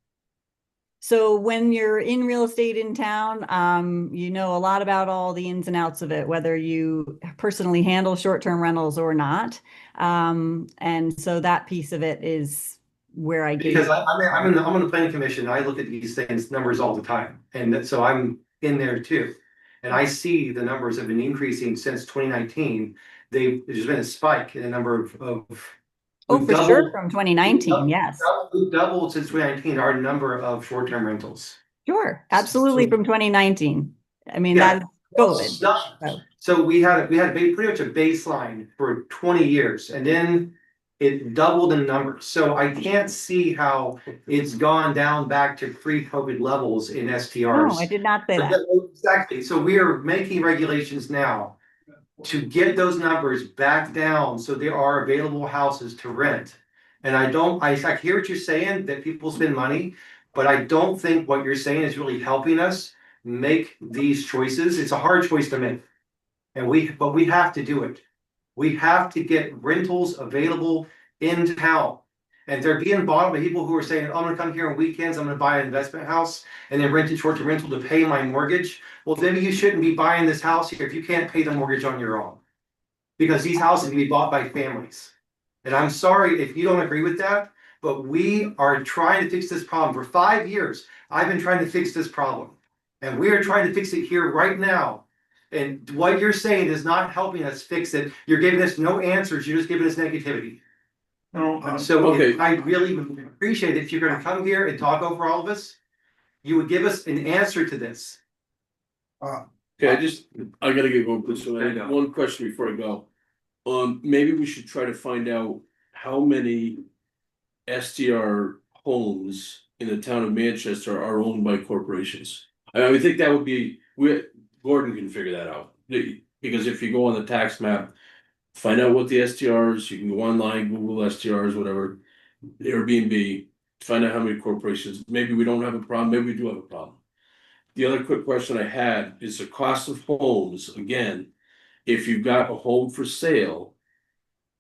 So when you're in real estate in town, you know a lot about all the ins and outs of it, whether you personally handle short-term rentals or not. And so that piece of it is where I get.
Because I'm on the planning commission. I look at these things, numbers all the time. And so I'm in there too. And I see the numbers have been increasing since 2019. There's been a spike in the number of
Oh, for sure, from 2019, yes.
We've doubled since 2019 our number of short-term rentals.
Sure, absolutely, from 2019. I mean, that's COVID.
So we had pretty much a baseline for 20 years, and then it doubled in numbers. So I can't see how it's gone down back to pre-COVID levels in STRs.
No, I did not say that.
Exactly. So we are making regulations now to get those numbers back down so there are available houses to rent. And I hear what you're saying, that people spend money, but I don't think what you're saying is really helping us make these choices. It's a hard choice to make. But we have to do it. We have to get rentals available in town. And they're being bought by people who are saying, oh, I'm gonna come here on weekends, I'm gonna buy an investment house and then rent it short-term rental to pay my mortgage. Well, maybe you shouldn't be buying this house here if you can't pay the mortgage on your own. Because these houses can be bought by families. And I'm sorry if you don't agree with that, but we are trying to fix this problem. For 5 years, I've been trying to fix this problem. And we are trying to fix it here right now. And what you're saying is not helping us fix it. You're giving us no answers, you're just giving us negativity.
Okay.
I really would appreciate it if you're gonna come here and talk over all of us, you would give us an answer to this.
Okay, I gotta get going, please. So I have one question before I go. Maybe we should try to find out how many STR homes in the town of Manchester are owned by corporations. I would think that would be, Gordon can figure that out. Because if you go on the tax map, find out what the STRs, you can go online, Google STRs, whatever, Airbnb, find out how many corporations. Maybe we don't have a problem, maybe we do have a problem. The other quick question I had is the cost of homes, again, if you've got a home for sale,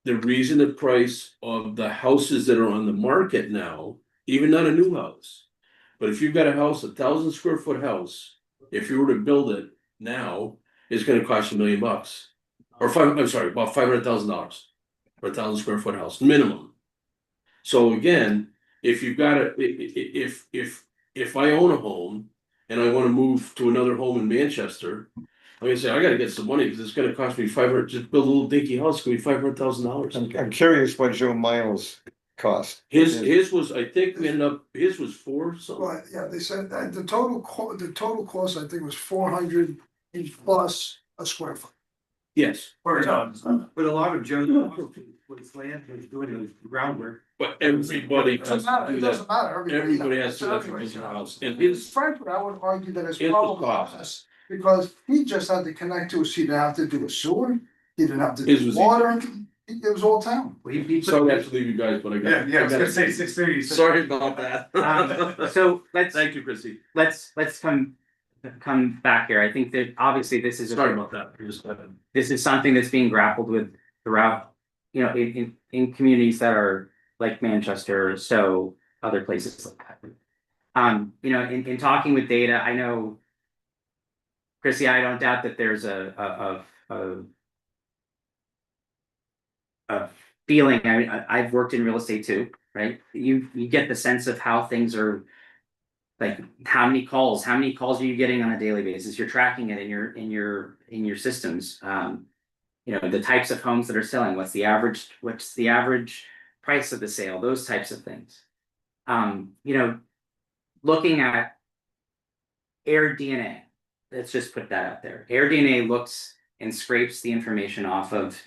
the reason the price of the houses that are on the market now, even not a new house, but if you've got a house, 1,000 square foot house, if you were to build it now, it's gonna cost $1 million. Or about $500,000 for 1,000 square foot house, minimum. So again, if you've got if I own a home and I wanna move to another home in Manchester. I'm gonna say, I gotta get some money, cause it's gonna cost me 500, just build a little dinky house, it's gonna be $500,000.
I'm curious what Joe Miles cost.
His was, I think we ended up, his was 4 something.
But yeah, they said that the total cost, I think, was 400 plus a square foot.
Yes,
But a lot of Joe's was land was doing the groundwork.
but everybody
It
has
doesn't matter,
to
it
do
doesn't
that.
matter.
Everybody has to have
Everybody
a house, and
Frankly, I would argue that it's
It's the
probably
cost.
less, because he just had to connect to us, he didn't have to do a sewer, he didn't have to
His
do
was
water, it was all town.
sorry I have to leave you guys, but I got.
Yeah, I was gonna say 6:30.
Sorry about that.
So let's
Thank you, Chrissy.
let's come back here. I think that obviously this is
Sorry about that.
this is something that's being grappled with throughout, in communities that are like Manchester, so other places like that. In talking with data, I know, Chrissy, I don't doubt that there's a feeling. I mean, I've worked in real estate too, right? You get the sense of how things are. Like how many calls are you getting on a daily basis? You're tracking it in your systems. The types of homes that are selling, what's the average price of the sale, those types of things. Looking at AirDNA, let's just put that out there. AirDNA looks and scrapes the information off of,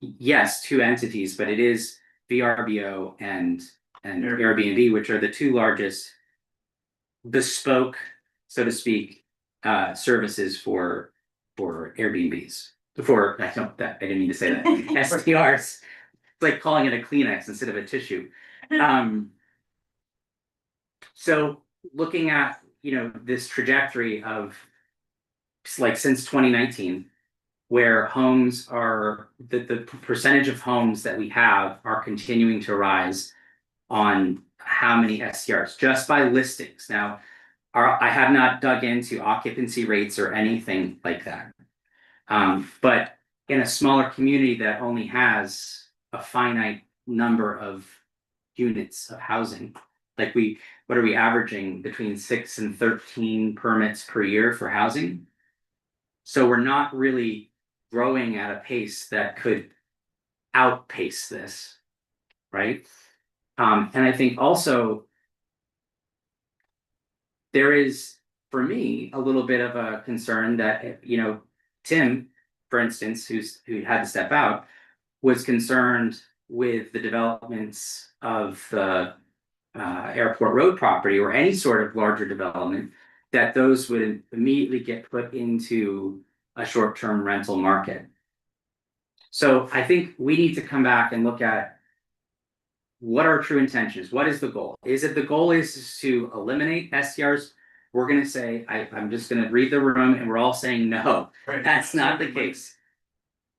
yes, 2 entities, but it is VRBO and Airbnb, which are the 2 largest bespoke, so to speak, services for Airbnbs. I didn't mean to say that. STRs. It's like calling it a Kleenex instead of a tissue. So looking at this trajectory of like since 2019, where homes are the percentage of homes that we have are continuing to rise on how many STRs just by listings. Now, I have not dug into occupancy rates or anything like that. But in a smaller community that only has a finite number of units of housing, like what are we averaging between 6 and 13 permits per year for housing? So we're not really growing at a pace that could outpace this, right? And I think also there is, for me, a little bit of a concern that, Tim, for instance, who had to step out, was concerned with the developments of the Airport Road property or any sort of larger development, that those would immediately get put into a short-term rental market. So I think we need to come back and look at what our true intentions. What is the goal? Is it the goal is to eliminate STRs? We're going to say, I'm just going to read the room and we're all saying no, that's not the case.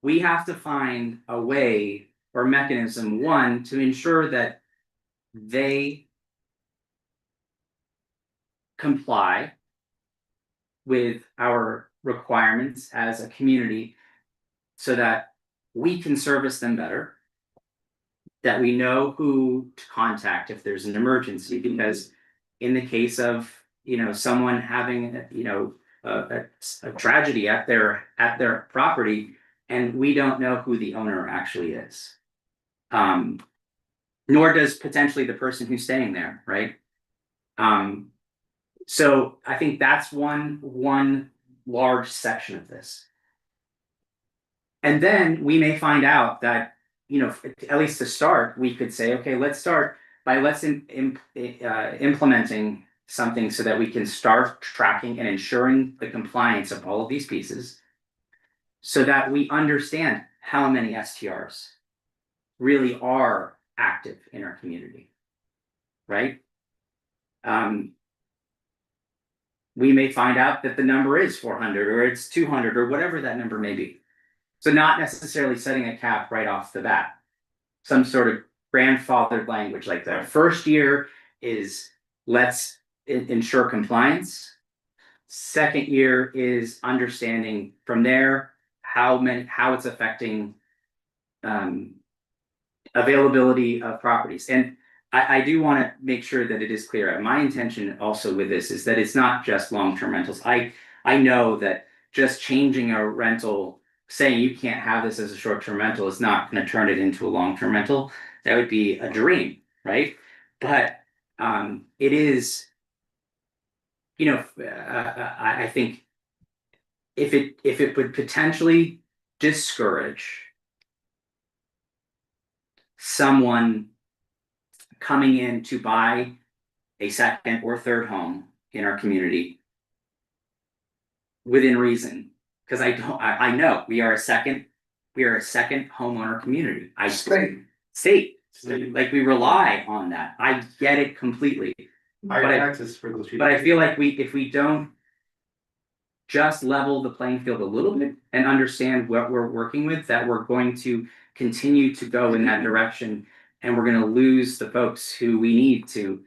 We have to find a way or mechanism, one, to ensure that they comply with our requirements as a community so that we can service them better, that we know who to contact if there's an emergency, because in the case of someone having a tragedy at their property and we don't know who the owner actually is, nor does potentially the person who's staying there, right? So I think that's one large section of this. And then we may find out that, at least to start, we could say, okay, let's start by implementing something so that we can start tracking and ensuring the compliance of all of these pieces, so that we understand how many STRs really are active in our community, right? We may find out that the number is 400 or it's 200 or whatever that number may be. So not necessarily setting a cap right off the bat, some sort of grandfathered language like that. First year is let's ensure compliance. Second year is understanding from there how it's affecting availability of properties. And I do want to make sure that it is clear. My intention also with this is that it's not just long-term rentals. I know that just changing a rental, saying you can't have this as a short-term rental is not going to turn it into a long-term rental. That would be a dream, right? But it is, I think if it would potentially discourage someone coming in to buy a second or third home in our community within reason, because I know we are a second homeowner community. State, like we rely on that. I get it completely.
Higher taxes for those people.
But I feel like if we don't just level the playing field a little bit and understand what we're working with, that we're going to continue to go in that direction, and we're going to lose the folks who we need to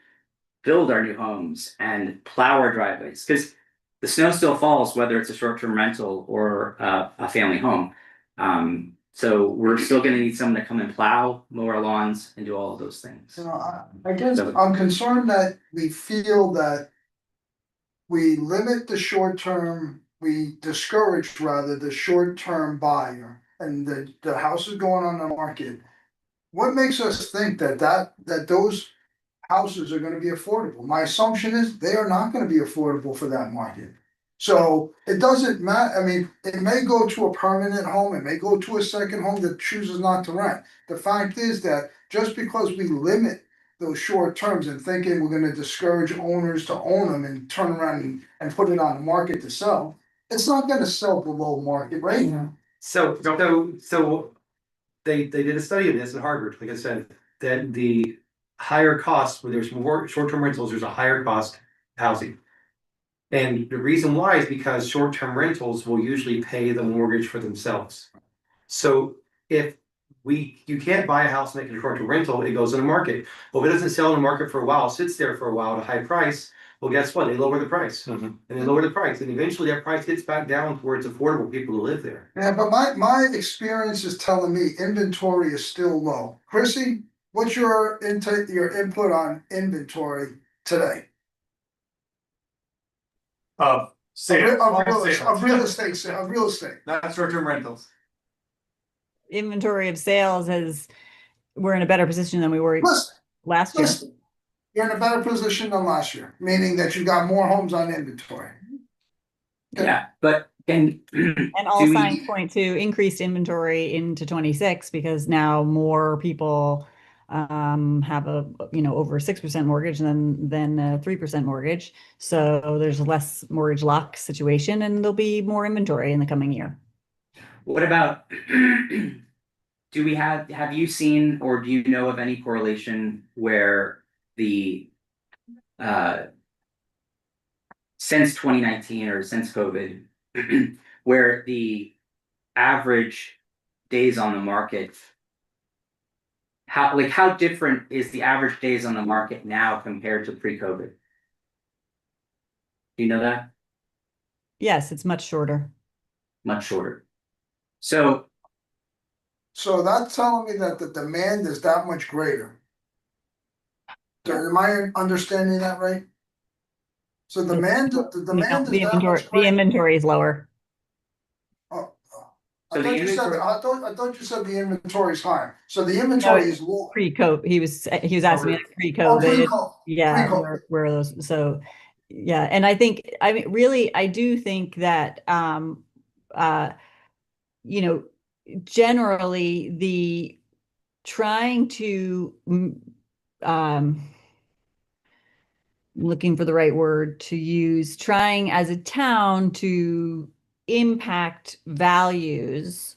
build our new homes and plow our driveways, because the snow still falls whether it's a short-term rental or a family home. So we're still going to need someone to come and plow, mow our lawns, and do all of those things.
I guess I'm concerned that we feel that we limit the short term, we discourage rather the short term buyer, and the house is going on the market. What makes us think that those houses are gonna be affordable? My assumption is they are not gonna be affordable for that market. So it doesn't matter, I mean, it may go to a permanent home, it may go to a second home that chooses not to rent. The fact is that just because we limit those short terms and thinking we're gonna discourage owners to own them and turn around and put it on the market to sell, it's not gonna sell below market rate.
So they did a study of this at Harvard, like I said, that the higher costs, where there's more short-term rentals, there's a higher cost housing. And the reason why is because short-term rentals will usually pay the mortgage for themselves. So if you can't buy a house and make it a short-term rental, it goes in the market. Well, if it doesn't sell in the market for a while, sits there for a while at a high price, well, guess what? They lower the price. And they lower the price, and eventually that price gets back down to where it's affordable for people to live there.
Yeah, but my experience is telling me inventory is still low. Chrissy, what's your input on inventory today? Of real estate.
Not short-term rentals.
Inventory of sales we're in a better position than we were last year.
Listen, you're in a better position than last year, meaning that you got more homes on inventory.
Yeah, but and
all signs point to increased inventory into 26, because now more people have a over 6% mortgage than a 3% mortgage. So there's less mortgage lock situation, and there'll be more inventory in the coming year.
What about have you seen, or do you know of any correlation where the since 2019 or since COVID, where the average days on the market, how different is the average days on the market now compared to pre-COVID? Do you know that?
Yes, it's much shorter.
Much shorter. So
that's telling me that the demand is that much greater. Am I understanding that right? So the demand is that much greater.
The inventory is lower.
I thought you said the inventory is higher. So the inventory is low.
Pre-COVID, he was asking me pre-COVID. Yeah,
pre-COVID.
where are those? So yeah, and I do think that generally the trying to looking for the right word to use, trying as a town to impact values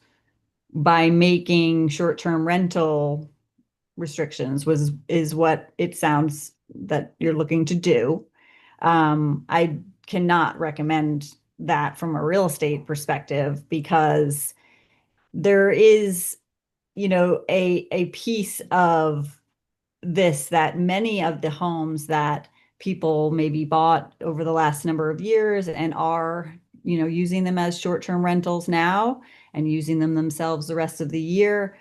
by making short-term rental restrictions is what it sounds that you're looking to do. I cannot recommend that from a real estate perspective, because there is, a piece of this that many of the homes that people maybe bought over the last number of years and are, using them as short-term rentals now and using them themselves the rest of the year,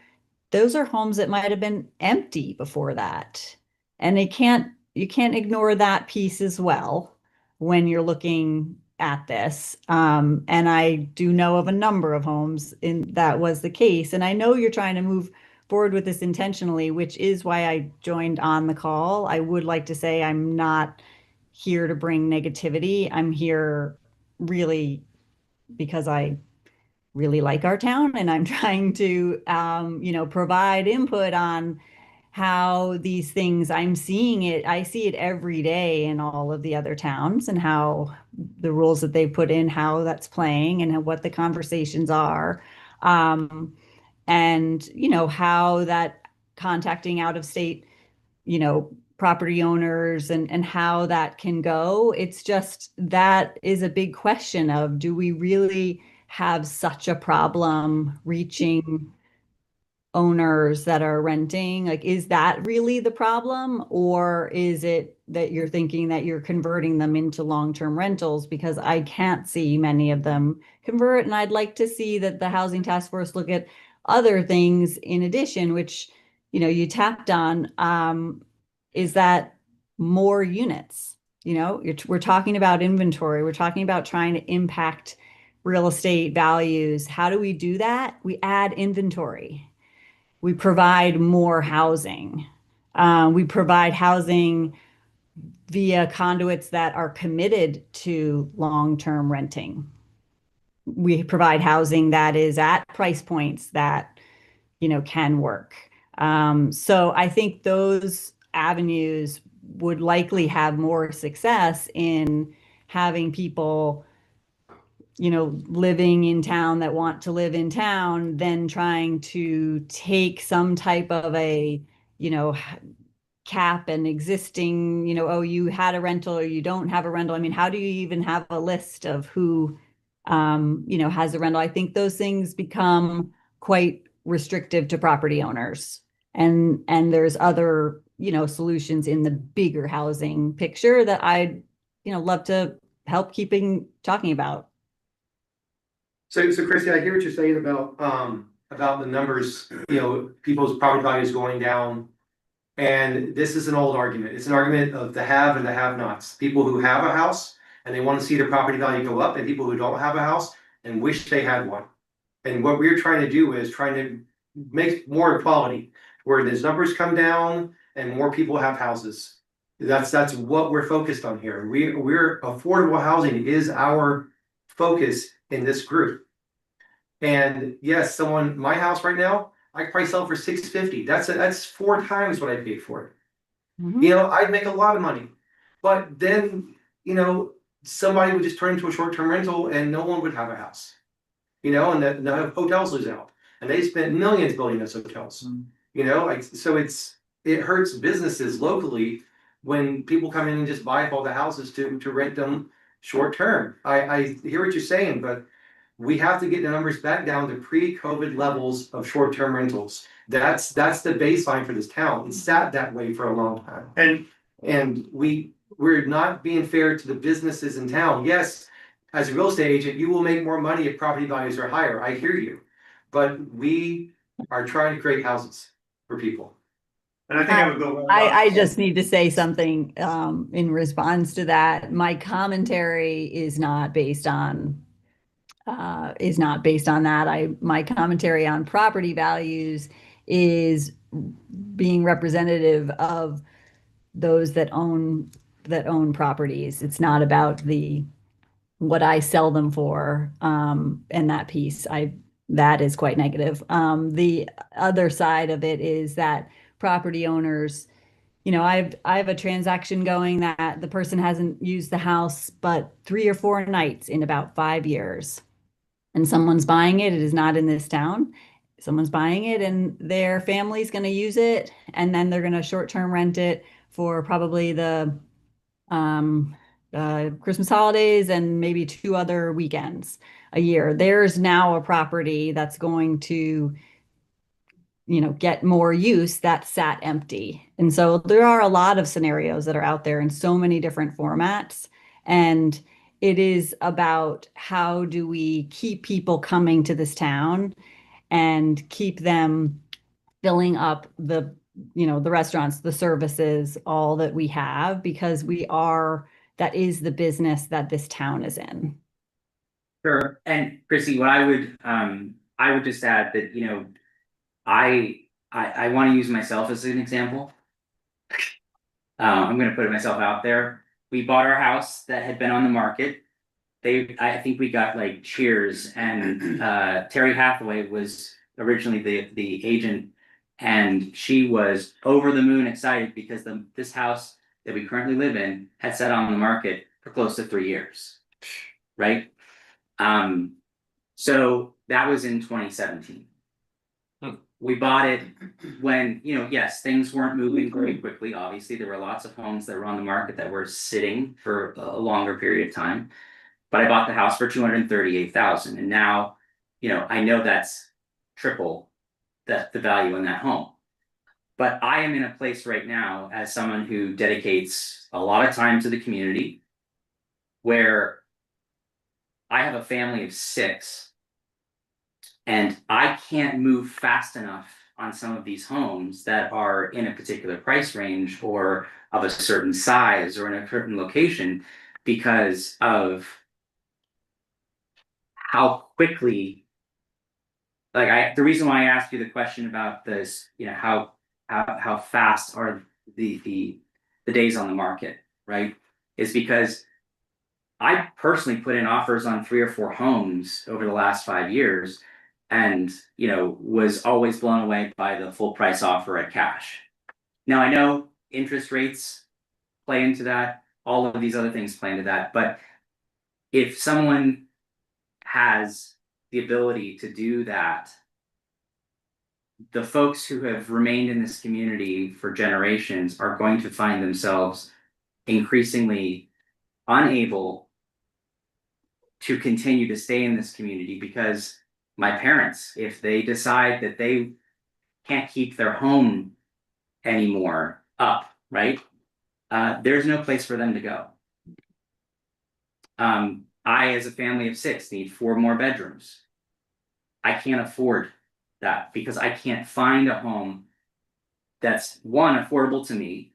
those are homes that might have been empty before that. And you can't ignore that piece as well when you're looking at this. And I do know of a number of homes in that was the case. And I know you're trying to move forward with this intentionally, which is why I joined on the call. I would like to say I'm not here to bring negativity. I'm here really because I really like our town and I'm trying to, provide input on how these things, I'm seeing it, I see it every day in all of the other towns and how the rules that they put in, how that's playing and what the conversations are. And, how that contacting out of state, property owners and how that can go. It's just that is a big question of do we really have such a problem reaching owners that are renting? Like, is that really the problem? Or is it that you're thinking that you're converting them into long-term rentals? Because I can't see many of them convert. And I'd like to see that the Housing Task Force look at other things in addition, which, you tapped on, is that more units. We're talking about inventory. We're talking about trying to impact real estate values. How do we do that? We add inventory. We provide more housing. We provide housing via conduits that are committed to long-term renting. We provide housing that is at price points that, can work. So I think those avenues would likely have more success in having people living in town that want to live in town than trying to take some type of a, cap and existing, oh, you had a rental or you don't have a rental. I mean, how do you even have a list of who, has a rental? I think those things become quite restrictive to property owners. And there's other, solutions in the bigger housing picture that I'd, love to help keeping talking about.
So Christy, I hear what you're saying about the numbers, people's property values going down. And this is an old argument. It's an argument of the have and the have-nots. People who have a house and they want to see their property value go up, and people who don't have a house and wish they had one. And what we're trying to do is trying to make more equality, where those numbers come down and more people have houses. That's what we're focused on here. We're affordable housing is our focus in this group. And yes, my house right now, I could probably sell for $650. That's 4 times what I paid for it.
Mhm.
I'd make a lot of money. But then, somebody would just turn into a short-term rental and no one would have a house. And the hotels lose out. And they spent millions building those hotels. So it hurts businesses locally when people come in and just buy up all the houses to rent them short term. I hear what you're saying, but we have to get the numbers back down to pre-COVID levels of short-term rentals. That's the baseline for this town. It's sat that way for a long time. And we're not being fair to the businesses in town. Yes, as a real estate agent, you will make more money if property values are higher. I hear you. But we are trying to create houses for people.
And I think I would go.
I just need to say something in response to that. My commentary is not based on that. My commentary on property values is being representative of those that own properties. It's not about what I sell them for, and that piece. That is quite negative. The other side of it is that property owners, I have a transaction going that the person hasn't used the house but 3 or 4 nights in about 5 years. And someone's buying it. It is not in this town. Someone's buying it and their family's going to use it. And then they're going to short-term rent it for probably the Christmas holidays and maybe 2 other weekends a year. There's now a property that's going to, get more use that sat empty. And so there are a lot of scenarios that are out there in so many different formats. And it is about how do we keep people coming to this town and keep them filling up the you know, the restaurants, the services, all that we have, because that is the business that this town is in.
Sure, and Chrissy, what I would just add that, you know, I want to use myself as an example. I'm gonna put myself out there. We bought our house that had been on the market. I think we got like Cheers, and Terry Hathaway was originally the agent. And she was over the moon excited because this house that we currently live in had sat on the market for close to 3 years. Right? So that was in 2017. We bought it when, you know, yes, things weren't moving very quickly. Obviously, there were lots of homes that were on the market that were sitting for a longer period of time. But I bought the house for 238,000, and now, you know, I know that's triple the value in that home. But I am in a place right now as someone who dedicates a lot of time to the community, where I have a family of 6. And I can't move fast enough on some of these homes that are in a particular price range or of a certain size or in a certain location because of how quickly, the reason why I asked you the question about this, you know, how fast are the days on the market, right? Is because I personally put in offers on 3 or 4 homes over the last 5 years. And, you know, was always blown away by the full price offer at cash. Now, I know interest rates play into that. All of these other things play into that. But if someone has the ability to do that, the folks who have remained in this community for generations are going to find themselves increasingly unable to continue to stay in this community because my parents, if they decide that they can't keep their home anymore up, right? There's no place for them to go. I, as a family of 6, need 4 more bedrooms. I can't afford that because I can't find a home that's, one, affordable to me,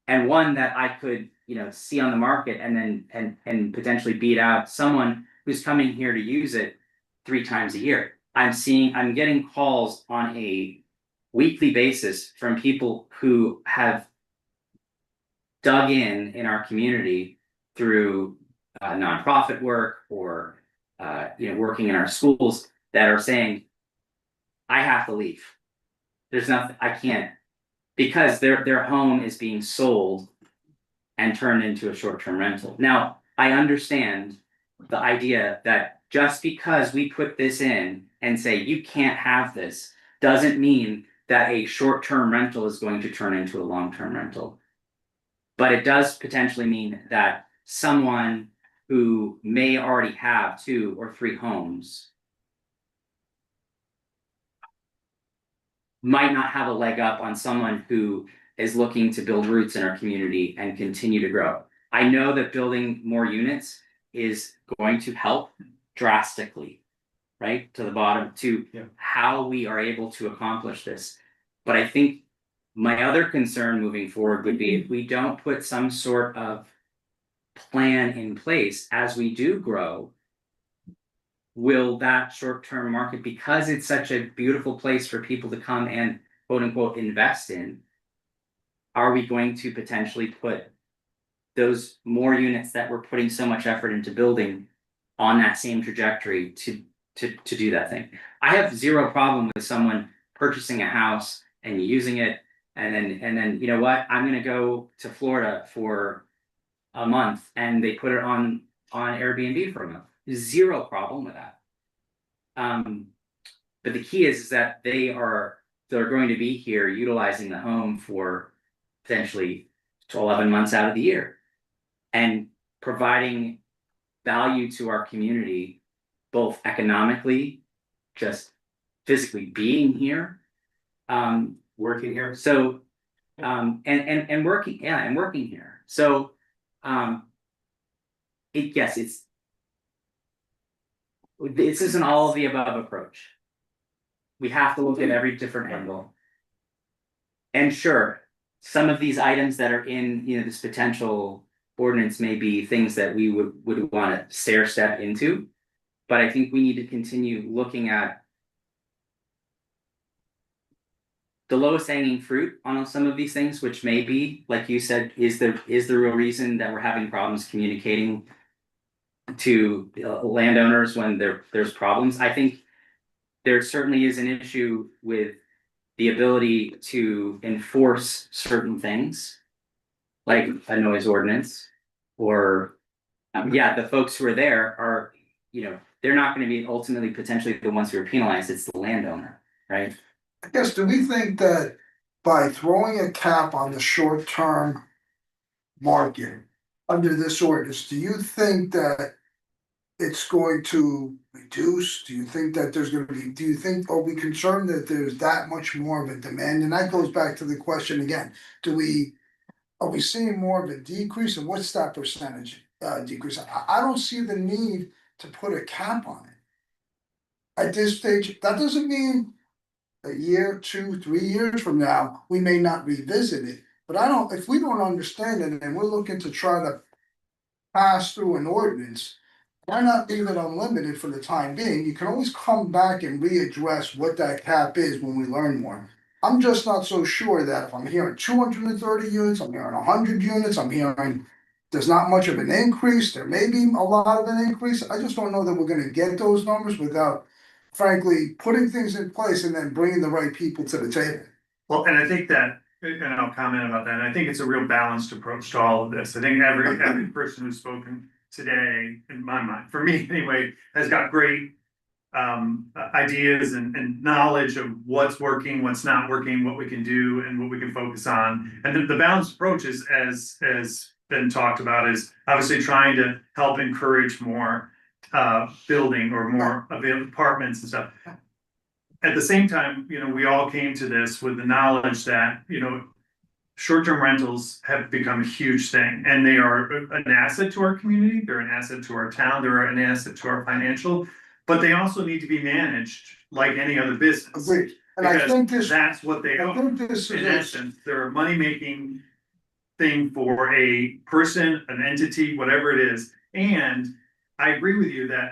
and one that I could, you know, see on the market and then and potentially beat out someone who's coming here to use it 3 times a year. I'm getting calls on a weekly basis from people who have dug in our community through nonprofit work or you know, working in our schools that are saying, I have to leave. There's nothing, I can't, because their home is being sold and turned into a short-term rental. Now, I understand the idea that just because we put this in and say you can't have this doesn't mean that a short-term rental is going to turn into a long-term rental. But it does potentially mean that someone who may already have 2 or 3 homes might not have a leg up on someone who is looking to build roots in our community and continue to grow. I know that building more units is going to help drastically, right, to the bottom, to how we are able to accomplish this. But I think my other concern moving forward would be if we don't put some sort of plan in place as we do grow, will that short-term market, because it's such a beautiful place for people to come and quote unquote invest in, are we going to potentially put those more units that we're putting so much effort into building on that same trajectory to do that thing? I have zero problem with someone purchasing a house and using it and then you know what, I'm gonna go to Florida for a month and they put it on Airbnb for a month. Zero problem with that. But the key is that they're going to be here utilizing the home for potentially 11 months out of the year and providing value to our community, both economically, just physically being here,
Working here.
so and working, and working here. So this is an all of the above approach. We have to look at every different angle. And sure, some of these items that are in, this potential ordinance may be things that we would want to stair step into. But I think we need to continue looking at the lowest hanging fruit on some of these things, which may be, like you said, is the real reason that we're having problems communicating to landowners when there's problems. I think there certainly is an issue with the ability to enforce certain things, like a noise ordinance, or the folks who are there are, they're not going to be ultimately potentially the ones who are penalized. It's the landowner, right?
I guess, do we think that by throwing a cap on the short-term market under this ordinance, do you think that it's going to reduce? Do you think that are we concerned that there's that much more of a demand? And that goes back to the question again, are we seeing more of a decrease, and what's that percentage decrease? I don't see the need to put a cap on it. At this stage, that doesn't mean a year, 2, 3 years from now, we may not revisit it. But if we don't understand it and we're looking to try to pass through an ordinance, why not leave it unlimited for the time being? You can always come back and readdress what that cap is when we learn more. I'm just not so sure that if I'm hearing 230 units, I'm hearing 100 units, I'm hearing there's not much of an increase, there may be a lot of an increase. I just don't know that we're gonna get those numbers without, frankly, putting things in place and then bringing the right people to the table.
Well, and I think that, and I'll comment about that, I think it's a real balanced approach to all of this. I think every person who's spoken today, in my mind, for me anyway, has got great ideas and knowledge of what's working, what's not working, what we can do and what we can focus on. And the balanced approach is, as been talked about, is obviously trying to help encourage more building or more available apartments and stuff. At the same time, we all came to this with the knowledge that, short-term rentals have become a huge thing, and they are an asset to our community, they're an asset to our town, they're an asset to our financial, but they also need to be managed like any other business.
Agreed. And I think
That's what they are. In essence, they're a money-making thing for a person, an entity, whatever it is. And I agree with you that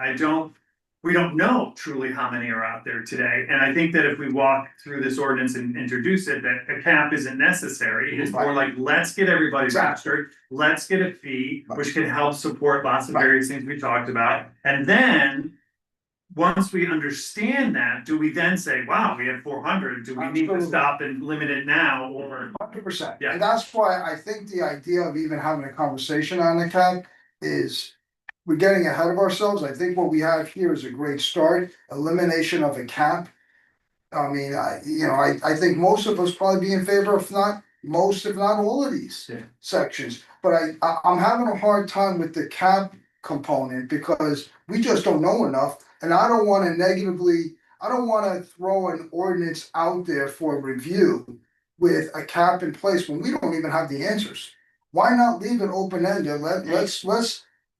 we don't know truly how many are out there today. And I think that if we walk through this ordinance and introduce it, that a cap isn't necessary. It's more like, let's get everybody registered, let's get a fee, which can help support lots of various things we talked about. And then, once we understand that, do we then say, wow, we have 400, do we need to stop and limit it now, or?
100%.
Yeah.
And that's why I think the idea of even having a conversation on the cap is, we're getting ahead of ourselves. I think what we have here is a great start, elimination of a cap. I mean, I think most of us probably be in favor, if not most, if not all of these sections. But I'm having a hard time with the cap component because we just don't know enough. And I don't want to throw an ordinance out there for review with a cap in place when we don't even have the answers. Why not leave it open-ended?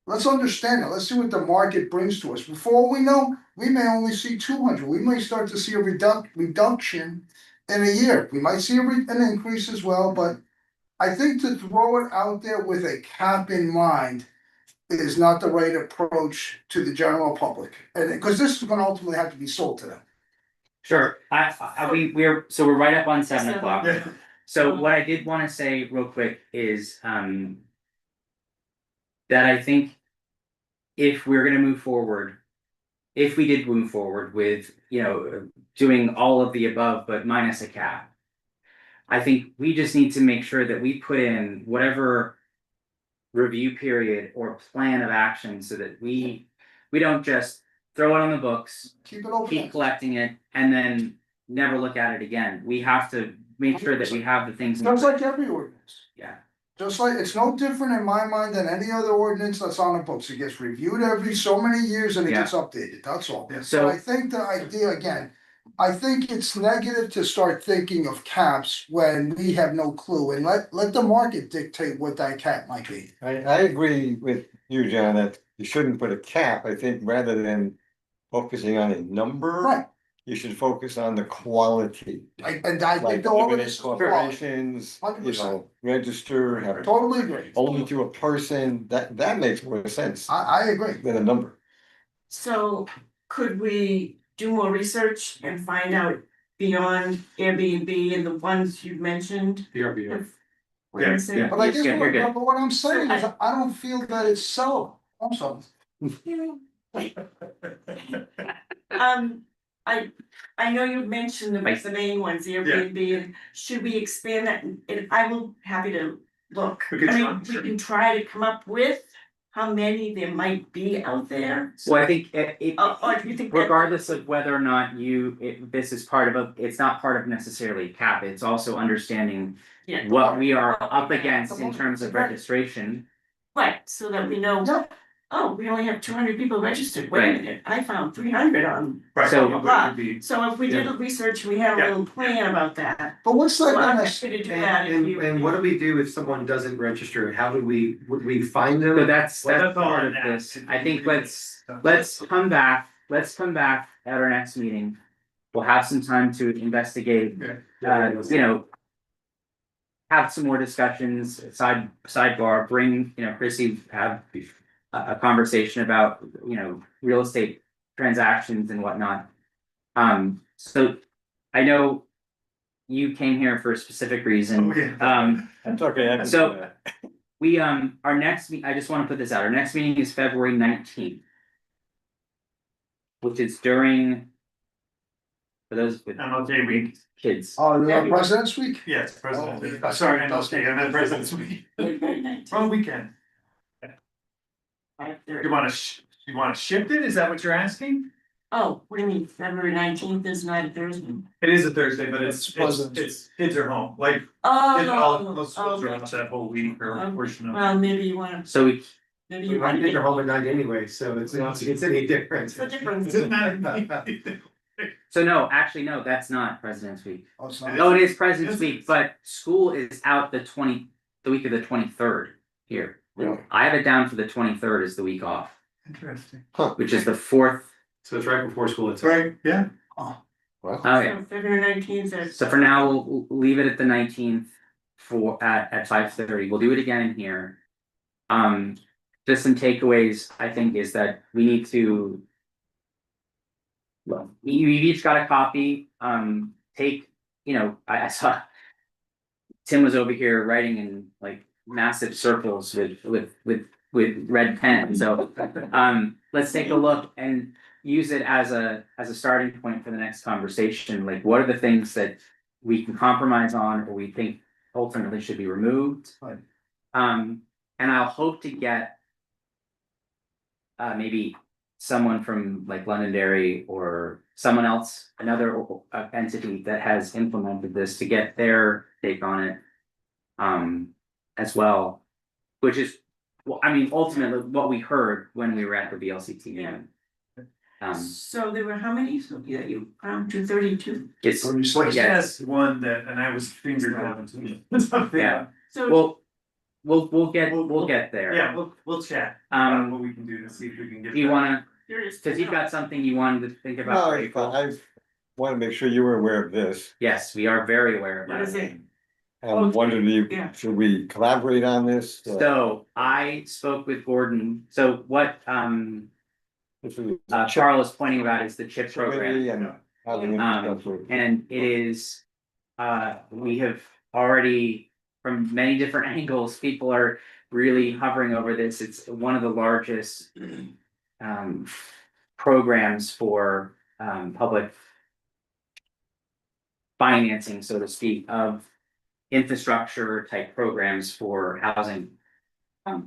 Let's understand it. Let's see what the market brings to us. Before we know, we may only see 200. We may start to see a reduction in a year. We might see an increase as well, but I think to throw it out there with a cap in mind is not the right approach to the general public. And because this is going to ultimately have to be sold to them.
Sure. We're right up on 7 o'clock.
Yeah.
So what I did want to say real quick is that I think if we're gonna move forward, if we did move forward with, doing all of the above but minus a cap, I think we just need to make sure that we put in whatever review period or plan of action so that we don't just throw it on the books,
Keep it open.
keep collecting it, and then never look at it again. We have to make sure that we have the things.
Just like every ordinance.
Yeah.
Just like, it's no different in my mind than any other ordinance that's on the books. It gets reviewed every so many years and it gets updated, that's all.
Yeah.
So
I think the idea, again, I think it's negative to start thinking of caps when we have no clue, and let the market dictate what that cap might be.
I agree with you, John, that you shouldn't put a cap. I think rather than focusing on a number.
Right.
you should focus on the quality.
And I
Like
think all of
limited
this is
corporations, you
100%.
know, register, have
Totally agree.
only to a person, that makes more sense
I agree.
than a number.
So could we do more research and find out beyond Airbnb and the ones you mentioned?
VRBO.
If- what did I say?
But I guess,
Yeah, you're good.
but what I'm saying is, I don't feel that it's sellable. I'm sorry.
I know you mentioned the main ones, the Airbnb, and should we expand that? And I will, happy to look.
We could
I
try,
mean, we
sure.
can try to come up with how many there might be out there.
Well, I think
Or do you think that?
regardless of whether or not this is part of it's not part of necessarily cap, it's also understanding
Yeah.
what we are up against in terms of registration.
Right, so that we know,
Yeah.
oh, we only have 200 people registered, wait
Right.
a minute, I found 300 on.
Right,
So-
it would be-
So if we did a research, we had a
Yeah.
little plan about that.
But what's
So
that
I'm
gonna,
happy to do that if you.
And what do we do if someone doesn't register? How do would we find them?
So that's
Well, that's all
part
I
of
asked.
this. I think let's come back at our next meeting. We'll have some time to investigate, you know. Have some more discussions, sidebar, bring, you know, Chrissy, have a conversation about, you know, real estate transactions and whatnot. So I know you came here for a specific reason.
Oh, yeah.
That's okay.
So- We, our next I just wanna put this out, our next meeting is February 19th. Which is during. For those with
MLK week,
kids.
President's Week?
yes, President,
Oh,
sorry, MLK, I meant President's week, wrong weekend. You wanna shift it, is that what you're asking?
Oh, what do you mean, February 19th is not a Thursday?
It is a Thursday, but it's
President's
kids are home, like, it's all,
Oh,
most schools are
okay.
out that whole week or a portion of.
Well, maybe you wanna,
So we,
maybe you
My
wanna.
kids are home at night anyway, so it's not, it's any different.
It's a difference.
Doesn't matter.
so no, actually, no, that's not President's Week.
Oh, it's not?
No, it is President's
Yes.
Week, but school is out the week of the 23rd here.
Really?
I have it down for the 23rd as the week off,
Interesting.
which is the 4th.
So it's right before school. It's
Right, yeah,
Well,
Okay,
So February 19th is.
so for now, we'll leave it at the 19th at 5:30. We'll do it again here. Just some takeaways, I think, is that we need to. Well, you've each got a copy, take, you know, I saw. Tim was over here writing in like massive circles with red pen, so, let's take a look and. Use it as a starting point for the next conversation, like what are the things that we can compromise on or we think ultimately should be removed? And I'll hope to get. Maybe someone from like Londonderry or someone else, another entity that has implemented this to get their take on it. As well, which is, well, I mean, ultimately what we heard when we were at the VLCT meeting.
So there were how many? So yeah, you found 232.
It's,
well, he
Yeah.
has one that, and I was fingered down to me.
Yeah.
So.
we'll get there.
Yeah, we'll chat about
Um,
what we can do to see if we can get.
do you
that.
wanna,
Curious to
cause you've
know.
got something you wanted to think about.
no,
for April?
I wanna make sure you were aware of this.
Yes, we are very aware of
What is
that.
it? Oh,
And wondered
yeah.
if, should we collaborate on this?
So I spoke with Gordon, so what
This is-
Carl is pointing about is the CHIP program.
Committee and housing infrastructure.
And it is, we have already, from many different angles, people are really hovering over this. It's one of the largest programs for public financing, so to speak, of infrastructure type programs for housing.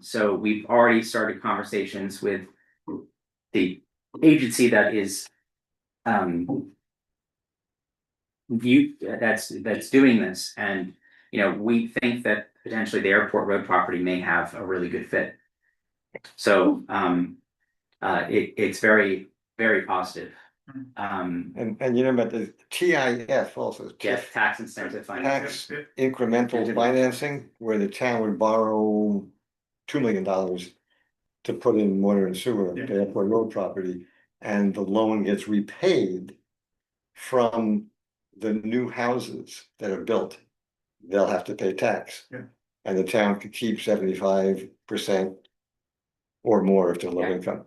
So we've already started conversations with the agency that is that's doing this, and you know, we think that potentially the airport road property may have a really good fit. So it's very, very positive.
And you know, but the TIF also.
Yes, tax incentive finance.
Tax incremental financing, where the town would borrow $2 million to put in water and sewer,
Yeah.
the airport road property, and the loan gets repaid from the new houses that are built, they'll have to pay tax.
Yeah.
And the town could keep 75% or more if they're low
Yeah.
income,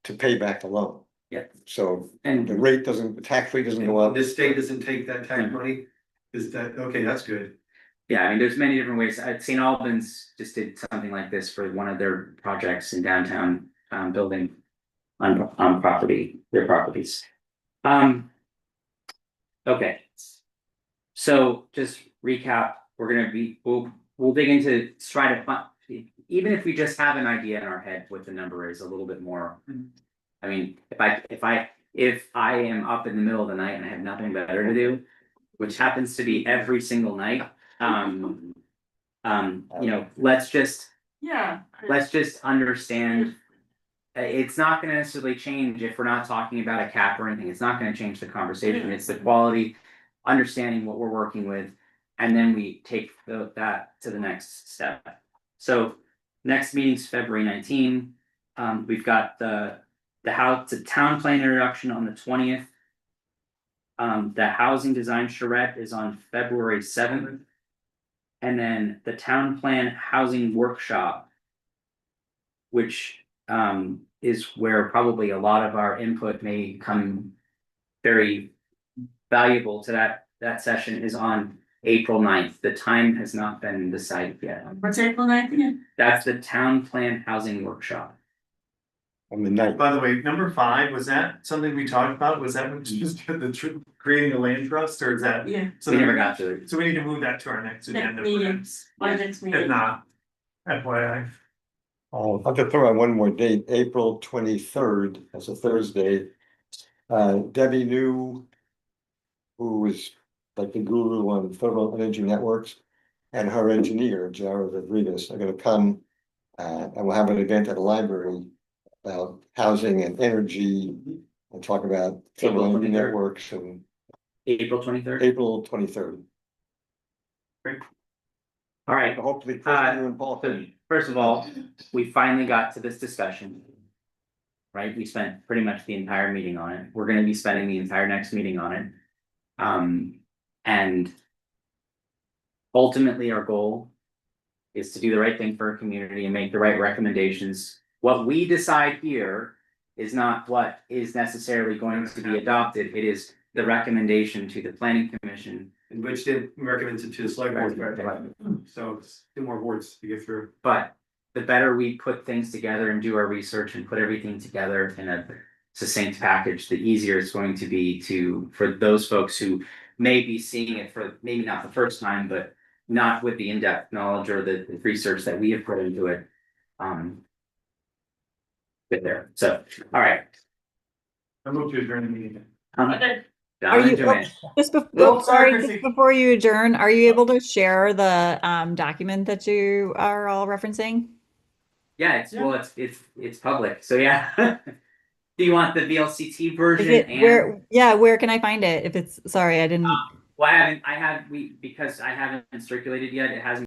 to pay back the loan.
Yeah.
So
And
the tax rate doesn't go up.
This state doesn't take that tax money? Is that, okay, that's good.
yeah, I mean, there's many different ways. St. Albans just did something like this for one of their projects in downtown, building on property, their properties. Okay. So just recap, we'll dig into, try to find, even if we just have an idea in our head what the number is a little bit more. I mean, if I am up in the middle of the night and I have nothing better to do, which happens to be every single night, you know, let's just understand. It's not gonna necessarily change if we're not talking about a cap or anything, it's not gonna change the conversation, it's the quality. Understanding what we're working with, and then we take that to the next step. So next meeting's February 19. We've got the town plan introduction on the 20th. The housing design charrette is on February 7th. And then the town plan housing workshop, which is where probably a lot of our input may come very valuable to that session, is on April 9th. The time has not been decided yet.
What's April 9th again?
That's the town plan housing workshop.
On the night.
By the way, number 5, was that something we talked about? Was that just creating a land trust, or is that?
Yeah,
So
We never got to it.
So we need to move that to our next
next
agenda.
meeting, our next
If
meeting.
not, FYI.
I'll just throw out one more date, April 23rd, that's a Thursday. Debbie New, who is like the guru on federal energy networks, and her engineer, Jared Rodriguez, are gonna come. And we'll have an event at the library about housing and energy, and talk about federal
April
energy
23rd.
networks, and
April 23rd.
April 23rd.
All right.
Hopefully, Kristen and Paul
So
can.
first of all, we finally got to this discussion. Right, we spent pretty much the entire meeting on it. We're gonna be spending the entire next meeting on it. And ultimately, our goal is to do the right thing for our community and make the right recommendations. What we decide here is not what is necessarily going to be adopted. It is the recommendation to the planning commission.
And which did recommend it to the select board,
Right.
so it's 2 more boards to get through.
But the better we put things together and do our research and put everything together in a succinct package, the easier it's going to be for those folks who may be seeing it for maybe not the first time, but not with the in-depth knowledge or the research that we have put into it. Get there. So, all right.
I moved to adjourn the meeting.
Okay.
Are
Donna,
you-
Joanne.
Just
Well,
before,
sorry,
sorry,
Chrissy.
just before you adjourn, are you able to share the document that you are all referencing?
Yeah, it's public. So yeah. Do you want the VLCT
Is
version
it
and?
where can I find it? If it's, sorry, I didn't.
Well, because I haven't circulated yet, it hasn't